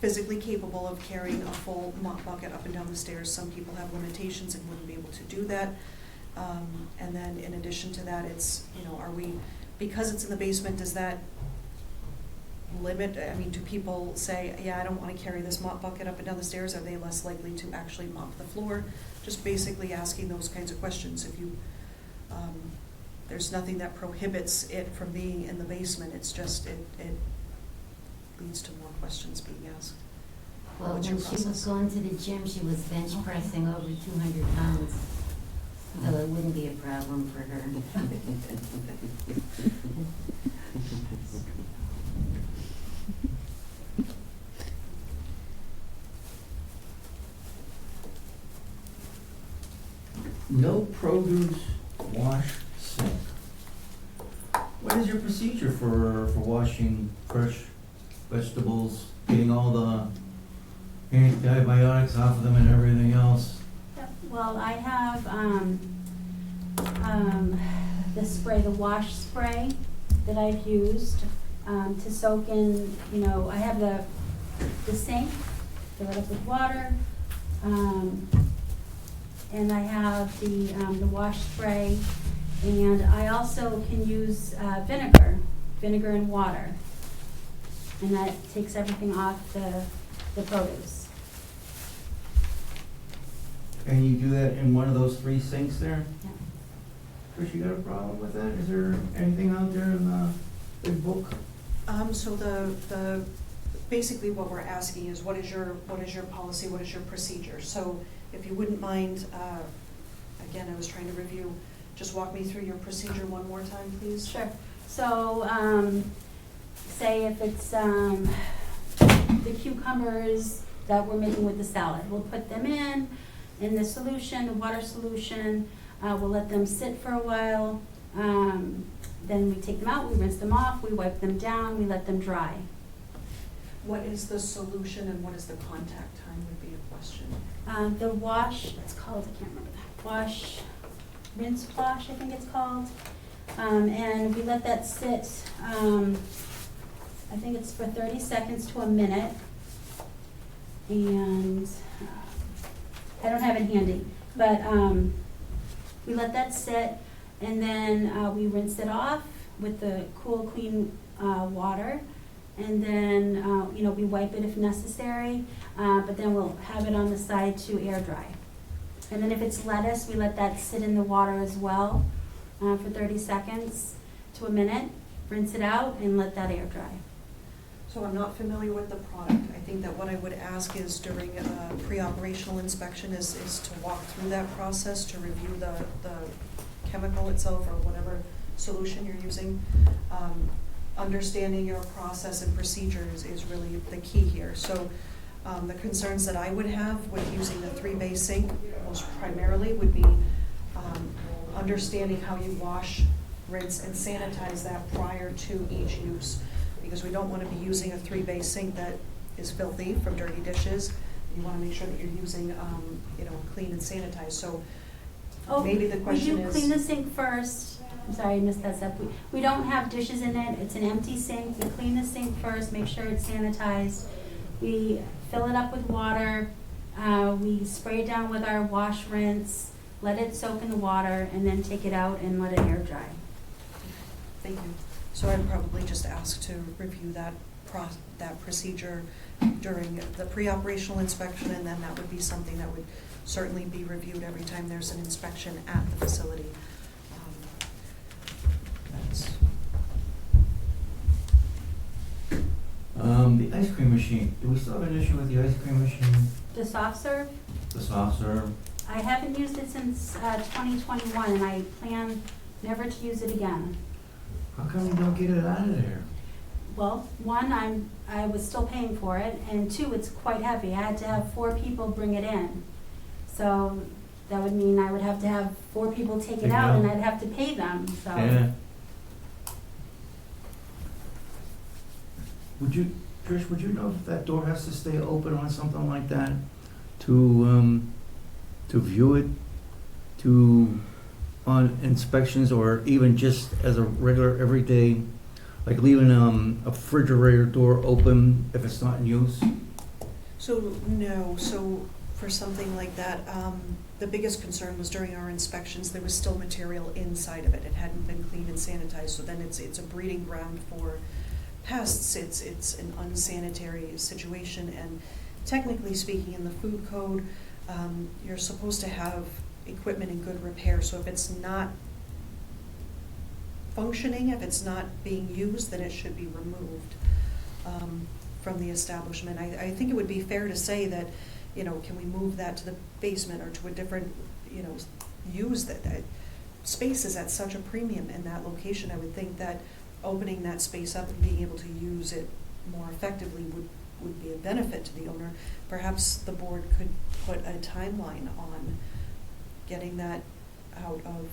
physically capable of carrying a full mop bucket up and down the stairs? Some people have limitations and wouldn't be able to do that. And then in addition to that, it's, because it's in the basement, does that limit, do people say, yeah, I don't want to carry this mop bucket up and down the stairs? Are they less likely to actually mop the floor? Just basically asking those kinds of questions. If you, there's nothing that prohibits it from being in the basement, it's just, it leads to more questions being asked. Well, What's when your she was process? going to the gym, she was bench pressing over 200 pounds. So it wouldn't be a problem for her. No produce wash sink. What is your procedure for washing fresh vegetables, getting all the antibiotics off of them and everything else? Yep. Well, I have the spray, the wash spray that I've used to soak in, I have the sink, fill it up with water, and I have the wash spray, and I also can use vinegar and water, and that takes everything off the produce. And you do that in one of those 3 sinks there? Yeah. Trish, you got a problem with that? Is there anything out there in the big book? So basically what we're asking is what is your policy, what is your procedure? So if you wouldn't mind, again, I was trying to review, just walk me through your procedure one more time, please. Sure. So, say if it's the cucumbers that we're making with the salad, we'll put them in the solution, the water solution. We'll let them sit for a while. Then we take them out, we rinse them off, we wipe them down, we let them dry. What is the solution and what is the contact time would be a question. The wash, it's called, I can't remember that, rinse wash, I think it's called. And we let that sit, I think it's for 30 seconds to a minute. And I don't have it handy, but we let that sit, and then we rinse it off with the cool, clean water. And then, we wipe it if necessary, but then we'll have it on the side to air dry. And then if it's lettuce, we let that sit in the water as well for 30 seconds to a minute, rinse it out, and let that air dry. So I'm not familiar with the product. I think that what I would ask is during a pre-operational inspection is to walk through that process, to review the chemical itself or whatever solution you're using. Understanding your process and procedures is really the key here. So the concerns that I would have with using the 3-bay sink most primarily would be understanding how you wash, rinse, and sanitize that prior to each use. Because we don't want to be using a 3-bay sink that is filthy from dirty dishes. You want to make sure that you're using, clean and sanitized. So maybe the question We do clean the sink first. I'm sorry, I missed that step. We don't have dishes in it. It's an empty sink. We clean the sink first, make sure it's sanitized. We fill it up with water. We spray it down with our wash rinse, let it soak in the water, and then take it out and let it air dry. Thank you. So I'd probably just ask to review that procedure during the pre-operational inspection, and then that would be something that would certainly be reviewed every time there's an inspection at the facility. The ice cream machine, do we still have an issue with the ice cream machine, The soft serve, the soft serve? I haven't used it since 2021, and I plan never to use it again. How come you don't get it out of there? Well, one, I was still paying for it, and 2, it's quite heavy. I had to have 4 people bring it in. So that would mean I would have to have 4 people take it out, and I'd have to pay them, so. Yeah. Trish, would you know if that door has to stay open on something like that to view it, on inspections, or even just as a regular everyday, like leaving a refrigerator door open if it's not in use? So, no. So for something like that, the biggest concern was during our inspections, there was still material inside of it. It hadn't been cleaned and sanitized, so then it's a breeding ground for pests. It's an unsanitary situation, and technically speaking, in the food code, you're supposed to have equipment in good repair. So if it's not functioning, if it's not being used, then it should be removed from the establishment. I think it would be fair to say that, can we move that to the basement or to a different, use that space is at such a premium in that location. I would think that opening that space up and being able to use it more effectively would be a benefit to the owner. Perhaps the board could put a timeline on getting that out of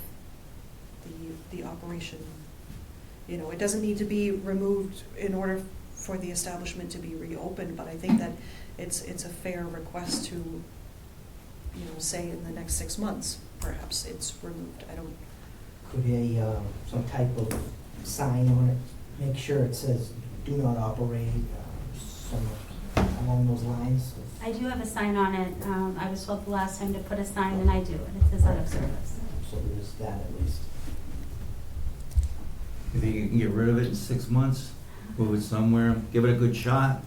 the operation. It doesn't need to be removed in order for the establishment to be reopened, but I think that it's a fair request to, say in the next 6 months, perhaps it's removed. I don't. Could some type of sign on it, make sure it says do not operate, along those lines? I do have a sign on it. I was told the last time to put a sign, and I do, and it says out of service. So there's that at least. You think you can get rid of it in 6 months? Move it somewhere, give it a good shot?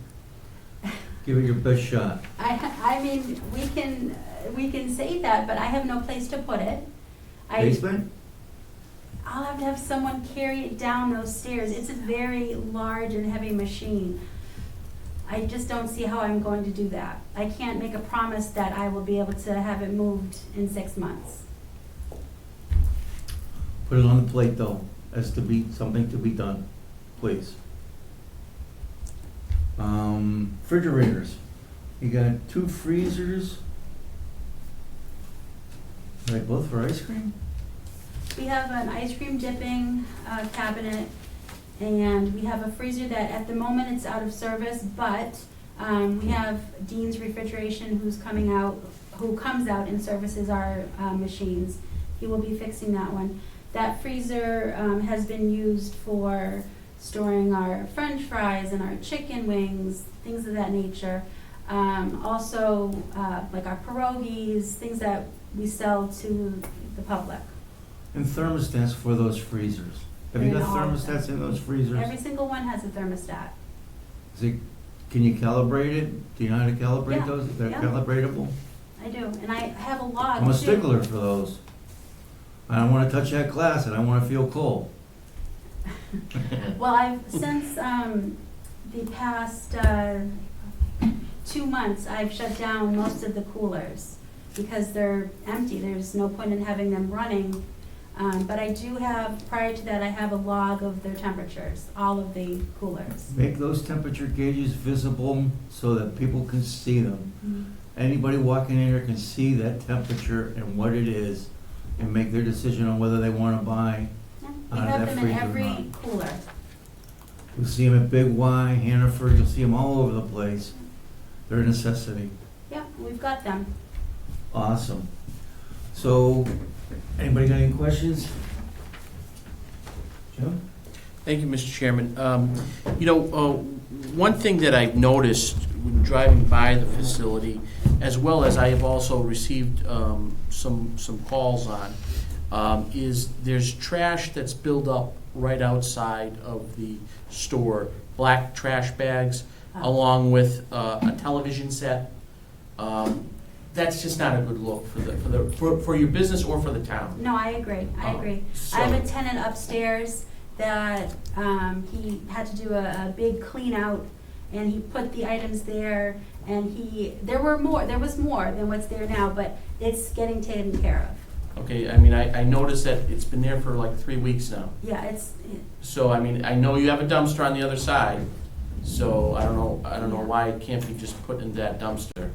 Give it your best shot. I mean, we can say that, but I have no place to put it. Basement? I'll have to have someone carry it down those stairs. It's a very large and heavy machine. I just don't see how I'm going to do that. I can't make a promise that I will be able to have it moved in 6 months. Put it on the plate though, as to be, something to be done, please. Refrigerators. You got 2 freezers. Are they both for ice cream? We have an ice cream dipping cabinet, and we have a freezer that at the moment it's out of service, but we have Dean's Refrigeration who comes out and services our machines. He will be fixing that one. That freezer has been used for storing our French fries and our chicken wings, things of that nature. Also, like our pierogies, things that we sell to the public. And thermostats for those freezers. Have you In got all of them. thermostats in those freezers? Every single one has a thermostat. Is it, can you calibrate it? Do you know how to calibrate Yeah, those? They're yeah. calibratable? I do, and I have a log I'm a too. stickler for those. I don't wanna touch that glass and I wanna feel cold. Well, since the past 2 months, I've shut down most of the coolers because they're empty. There's no point in having them running. But I do have, prior to that, I have a log of their temperatures, all of the coolers. Make those temperature gauges visible so that people can see them. Anybody walking in here can see that temperature and what it is and make their decision on whether they wanna buy. Yeah, we Out of have that them in freezer or every not. cooler. You'll see them at Big Y, Hannaford, you'll see them all over the place. They're a necessity. Yeah, we've got them. Awesome. So, anybody got any questions? Jim? Thank you, Mr. Chairman. One thing that I've noticed when driving by the facility, as well as I have also received some calls on, is there's trash that's built up right outside of the store, black trash bags, along with a television set. That's just not a good look for your business or for the town. No, I agree, I Oh, agree. so- I have a tenant upstairs that he had to do a big clean out, and he put the items there, and there was more than what's there now, but it's getting taken care of. Okay, I mean, I noticed that it's been there for like 3 weeks now. Yeah, So, I mean, I know you have a dumpster on the other side, so I don't know why it can't be just put in that dumpster.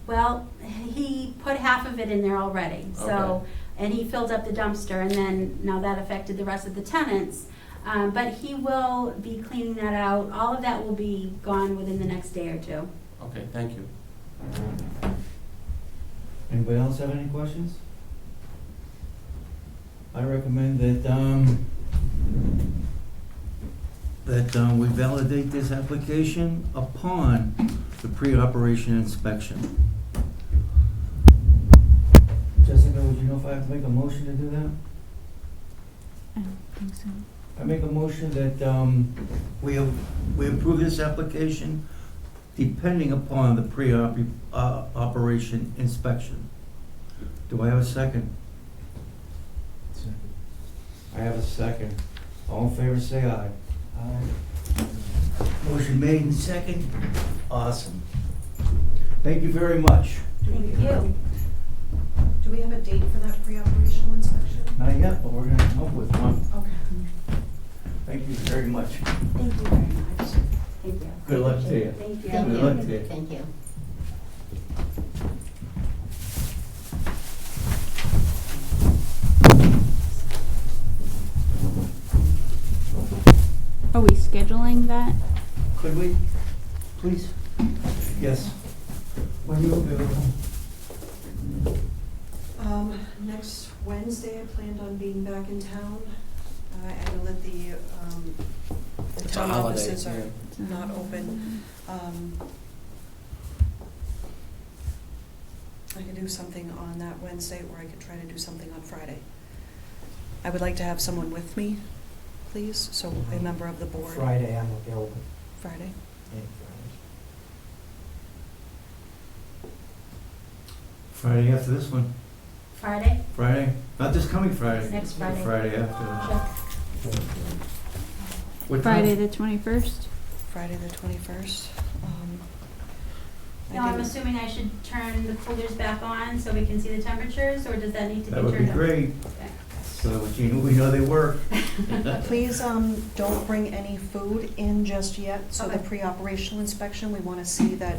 well, he put half of it in there already, so, Okay. and he filled up the dumpster, and then, now that affected the rest of the tenants. But he will be cleaning that out. All of that will be gone within the next day or two. Okay, thank you. Anybody else have any questions? I recommend that we validate this application upon the pre-operation inspection. Jessica, would you know if I have to make a motion to do that? I don't think so. I make a motion that we approve this application depending upon the pre-operation inspection. Do I have a second? I have a second. All in favor, say aye. Aye. Motion made and second. Awesome. Thank you very much. Thank you. Do we have a date for that pre-operational inspection? Not yet, but we're gonna come up with one. Okay. Thank you very much. Thank you very much. Thank you. Good luck to you. Thank you. Thank Good luck to you, you. thank you. Are we scheduling that? Could we, please? Yes. When you available? Next Wednesday, I planned on being back in town. I know that the It's a town holiday, offices are yeah. not open. I could do something on that Wednesday, or I could try to do something on Friday. I would like to have someone with me, please, so a member of the board. Friday, I'm available. Friday. Any Friday after this one, Friday? Friday, not this coming Friday. Next Friday. Friday after. Sure. What time? Friday the 21st. Friday the 21st. Now, I'm assuming I should turn the coolers back on so we can see the temperatures, or does that need to be That turned would be on? great, Okay. so that we know they work. Please don't bring any food in just yet. So the Okay. pre-operational inspection, we want to see that,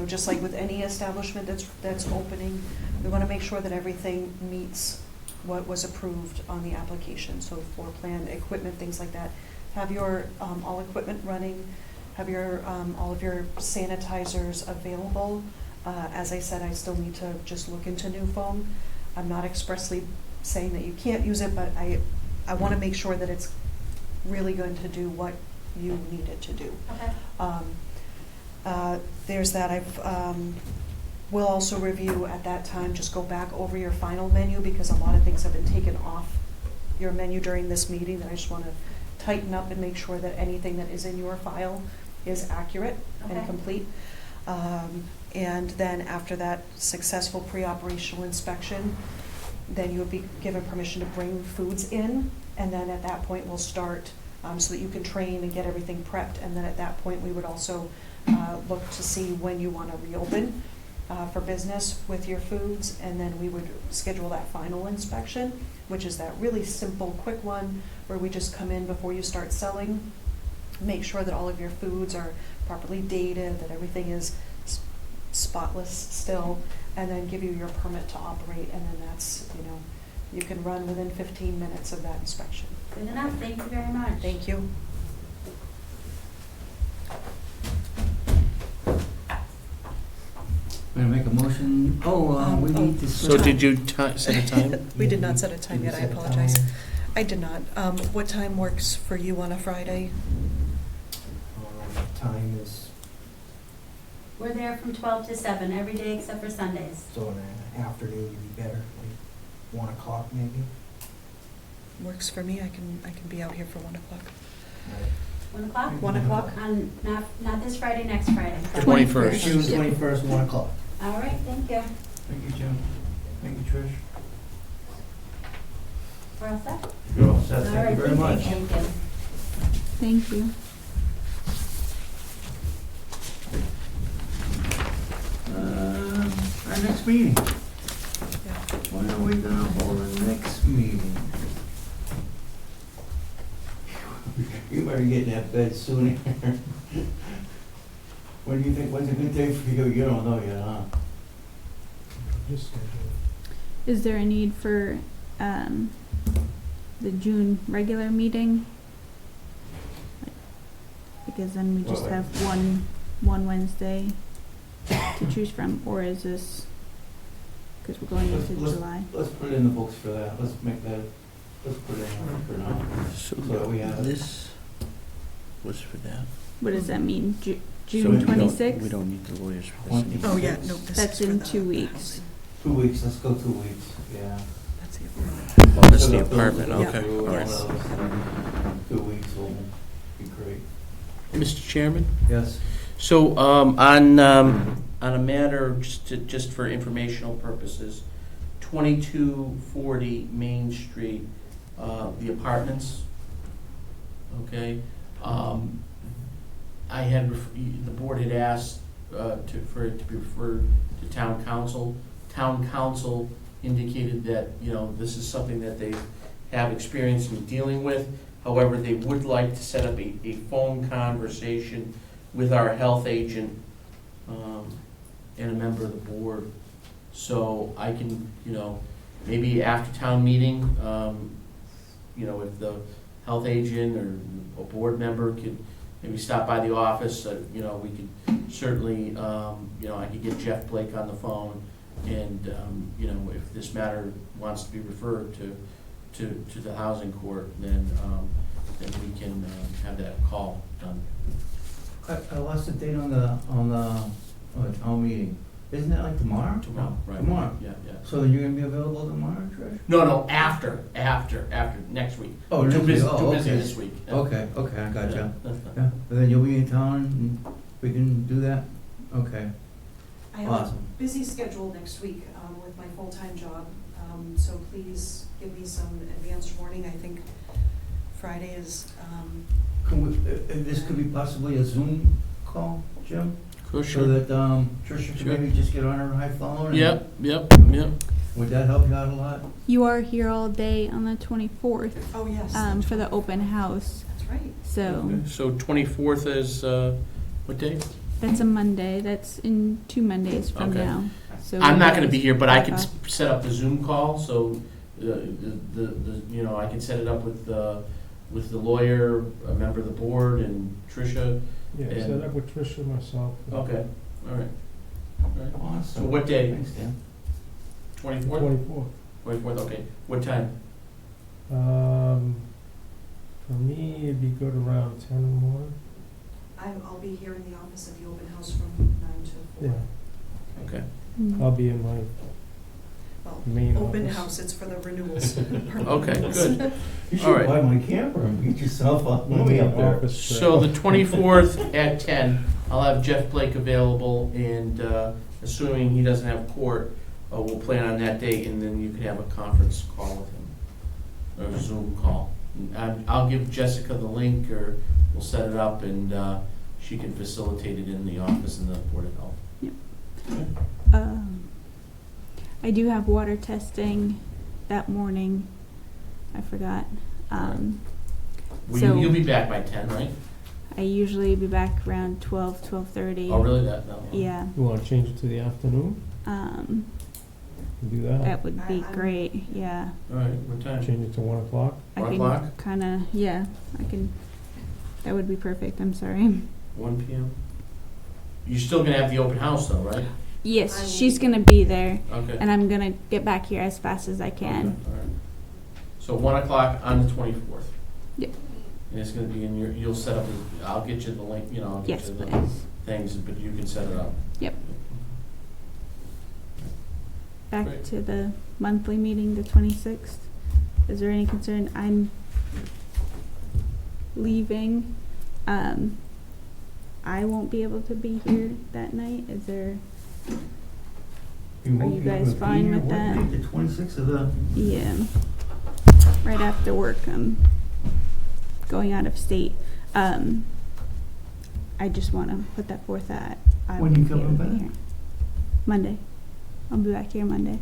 just like with any establishment that's opening, we want to make sure that everything meets what was approved on the application. So floor plan, equipment, things like that. Have your all equipment running. Have your all of your sanitizers available. As I said, I still need to just look into new foam. I'm not expressly saying that you can't use it, but I want to make sure that it's really going to do what you need it to do. Okay. There's that. We'll also review at that time, just go back over your final menu because a lot of things have been taken off your menu during this meeting that I just want to tighten up and make sure that anything that is in your file is accurate Okay. and complete. And then after that successful pre-operational inspection, then you would be given permission to bring foods in, and then at that point we'll start so that you can train and get everything prepped, and then at that point we would also look to see when you want to reopen for business with your foods, and then we would schedule that final inspection, which is that really simple, quick one where we just come in before you start selling, make sure that all of your foods are properly dated, that everything is spotless still, and then give you your permit to operate, and then that's, you can run within 15 minutes of that inspection. Good enough. Thank you very much. Thank you. I'm gonna make a motion, we need to. So did you set a time? We did not set a time Did you yet, I set a apologize. time? I did not. What time works for you on a Friday? Time is, We're there from 12 to 7 every day except for Sundays. so in the afternoon would be better, like 1 o'clock maybe. Works for me. I can be out here for 1 o'clock. 1 o'clock? 1 o'clock? On, not this Friday, next Friday. 21st. June 21st, 1 o'clock. All right, thank you. Thank you, Jim. Thank you, Trish. We're all set? You're all set, All thank right, you very much. Thank you. Thank you. Our next meeting. When are we gonna hold the next meeting? You better get in that bed sooner. When do you think, when's a good day for you? You don't know yet, huh? Just schedule Is there a need for the June regular meeting? Because then we just Well, have one Wednesday to choose from, or is this, because we're going into July? Let's put it in the books for that. Let's put it in for now. So So we have it. this was for that. What does that mean? So June we don't- 26th? We don't need the lawyers for this anymore. Oh, yeah, no, this That's is for in the 2 weeks. housing. 2 weeks, let's go 2 weeks, yeah. That's the apartment. Oh, that's the So apartment, those- okay, those- all right. those 2 weeks will be great. Mr. Chairman? Yes. So, on a matter, just for informational purposes, 2240 Main Street, the apartments, okay? The board had asked for it to be referred to town council. Town council indicated that, this is something that they have experience in dealing with. However, they would like to set up a phone conversation with our health agent and a member of the board. So I can, maybe after town meeting, if the health agent or a board member could maybe stop by the office, we could certainly, I could get Jeff Blake on the phone, and, if this matter wants to be referred to the housing court, then we can have that call done. I lost the date on the town meeting. Isn't that like tomorrow? Tomorrow, right? Tomorrow. Yeah. So then you're gonna be available tomorrow, Trish? No, after, next week. Oh, Too next busy, week. Oh, too busy okay. this week. Yeah. Okay, I gotcha. Yeah. Yeah, and then you'll be in town and we can do that? Okay. I have Awesome. a busy schedule next week with my full-time job, so please give me some advanced warning. I think Friday is, Can we, this could be possibly a Zoom call, Jim? So Sure. that, Tricia could Sure. maybe just get on her iPhone? and- Yep, yep, yep. Would that help you out a lot? You are here all day on the 24th, oh, yes. for the open house, That's right. so Okay. So 24th is, what day? that's a Monday, that's in 2 Mondays from Okay. now, so. I'm you not gonna guys be here, but I back can off. set up the Zoom call, so, you know, I can set it up with the lawyer, a member of the board, and Tricia. Yeah, And- set up with Tricia and myself. Okay, all right. All right. Awesome. So what day? Thanks, Dan. 24th? 24th. 24th, okay. What time? For me, it'd be good around 10 in the morning. I'll be here in the office at the open house from 9 to 4. Yeah, Okay. Mm. I'll be in my Well, main open office. house, it's for the renewals. Okay, good. You All should right. buy my camper and beat yourself up. My Let me main up there. office So trailer. the 24th at 10, I'll have Jeff Blake available, and assuming he doesn't have court, we'll plan on that date, and then you can have a conference call with him, or a Zoom call. And I'll give Jessica the link, or we'll set it up, and she can facilitate it in the office in the Board of Health. I do have water testing that morning, I forgot. So- You'll be back by 10, right? I usually be back around 12:30. Oh, really, that, no? Yeah, You wanna change it to the afternoon? Do that? that would be I'm- great, yeah. All right, what time? Change it to 1 o'clock? I 1 can o'clock? kinda, yeah, I can, that would be perfect, I'm sorry. 1 PM? You're still gonna have the open house though, right? I Yes, will she's be- gonna be there, Okay. and I'm gonna get back here as fast as I can. Okay, all right. So 1 o'clock on the 24th? Yep. And it's gonna be in your, you'll set up, I'll get you the link, you know, I'll get Yes, you the please. things, but you can set it up. Yep. Back Great. to the monthly meeting, the 26th. Is there any concern? I'm leaving. I won't be able to be here that night. Is there, won't Are you be able guys to be fine here. with What that? night? The 26th of the, yeah, right after work, I'm going out of state. I just want to put that forth that I When will you be able coming to be back? here. Monday. I'll be back here Monday.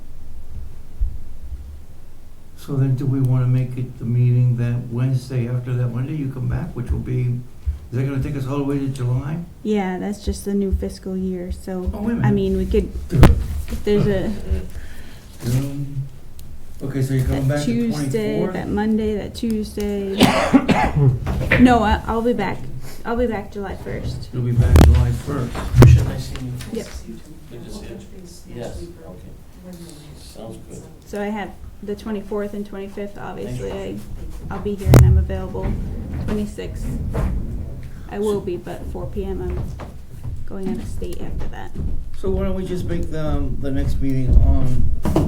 so then do we want to make it the meeting that Wednesday after that Monday you come back, which will be, is that going to take us all the way to July? Yeah, that's just the new fiscal year, so, Oh, wait a minute. I mean, we could, if there's a, Okay, so you're coming that back the Tuesday, 24th? that Monday, that Tuesday. No, I'll be back. I'll be back July 1st. You'll be back July 1st. Tricia, nice seeing you. Yep. Good to see you. Yes, okay. Sounds good. So I have the 24th and 25th, obviously, I'll be here and I'm available. 26th, I will be, but 4 PM, I'm going out of state after that. So why don't we just make the next meeting on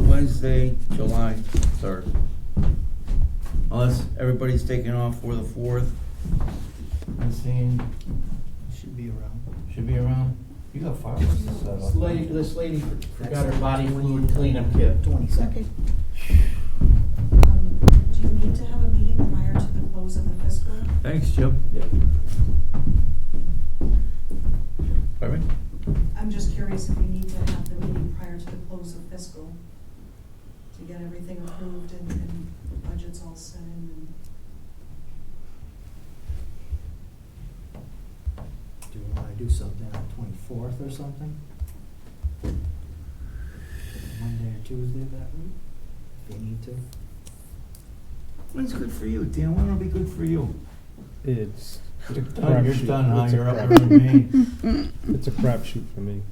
Wednesday, July 3rd? Unless everybody's taking off for the 4th. I'm seeing, Should be around. should be around. You got fireworks to set up. This lady forgot her body fluid cleanup kit. 22nd. Do you need to have a meeting prior to the close of the fiscal? Thanks, Jim. Yep. Pardon me? I'm just curious if you need to have the meeting prior to the close of fiscal to get everything approved and budgets all set in and. Do you wanna do something on 24th or something? Monday or Tuesday that week, if you need to. When's good for you, Dan? When will be good for you? It's a You're crapshoot. done, huh? It's a You're up crap- there in Maine. It's a crapshoot for me.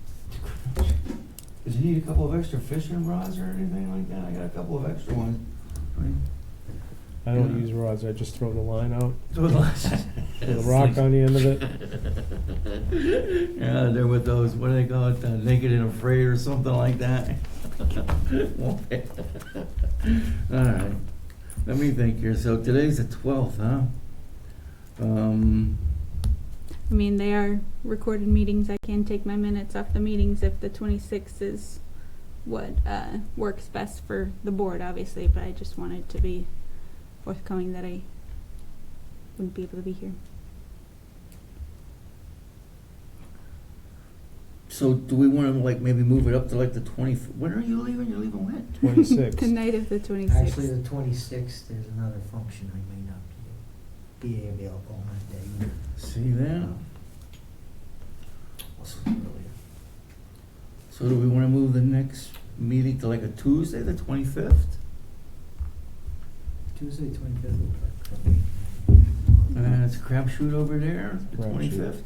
Does he need a couple of extra fishing rods or anything like that? I got a couple of extra ones. I don't Yeah. use rods, I just throw the line out, With with a rock on the end of it. Yeah, they're with those, what do they call it, naked and afraid or something like that. Alright, let me think here, so today's the 12th, huh? I mean, they are recorded meetings. I can take my minutes off the meetings if the 26th is what works best for the board, obviously, but I just wanted to be forthcoming that I wouldn't be able to be here. So do we wanna like maybe move it up to like the when are you leaving? You're leaving when? 26. The night of the 26th. Actually, the 26th, there's another function I may not be available on that day. See that? Also earlier. So do we wanna move the next meeting to like a Tuesday, the 25th? Tuesday, 25th will work for me. And it's a crapshoot over there, the Crapshoot. 25th.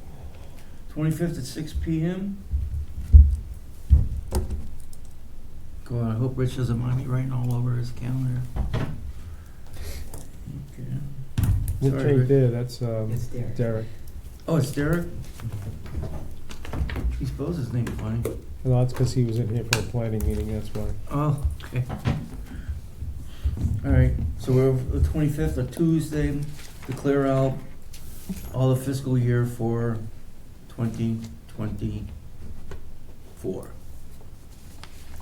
25th at 6 p.m. God, I hope Rich doesn't mind me writing all over his calendar. Okay. Mitch Sorry, ain't Rick. there, that's It's Derek. Derek. Oh, it's Derek? He spells his name funny. No, that's because he was in here for a planning meeting, that's why. Oh, okay. All right, so we're the 25th, a Tuesday, to clear out all the fiscal year for 2024.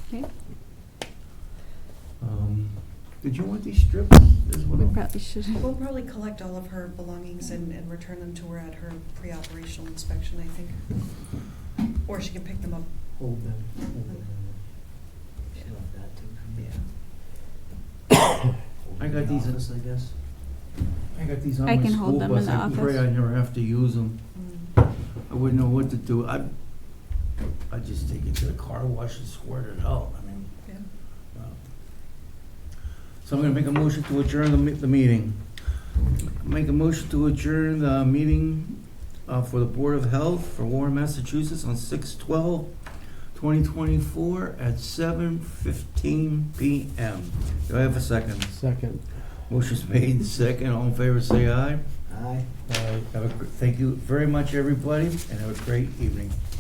Okay. Did you want these strips as well? We probably should. We'll probably collect all of her belongings and return them to her at her pre-operational inspection, I think. Or she can pick them up. Hold them. She left that too. I got these in- Office, I guess. I got these on I my can hold school them in bus. the I pray office. I never have to use them. Mm. I wouldn't know what to do. I just take it to the car wash and squirt it out. I mean, Yeah. so I'm gonna make a motion to adjourn the meeting. Make a motion to adjourn the meeting for the Board of Health for Warren, Massachusetts on 6/12/2024 at 7:15 p.m. Do I have a second? Second. Motion's made, second. All in favor, say aye. Aye. Thank you very much, everybody, and have a great evening.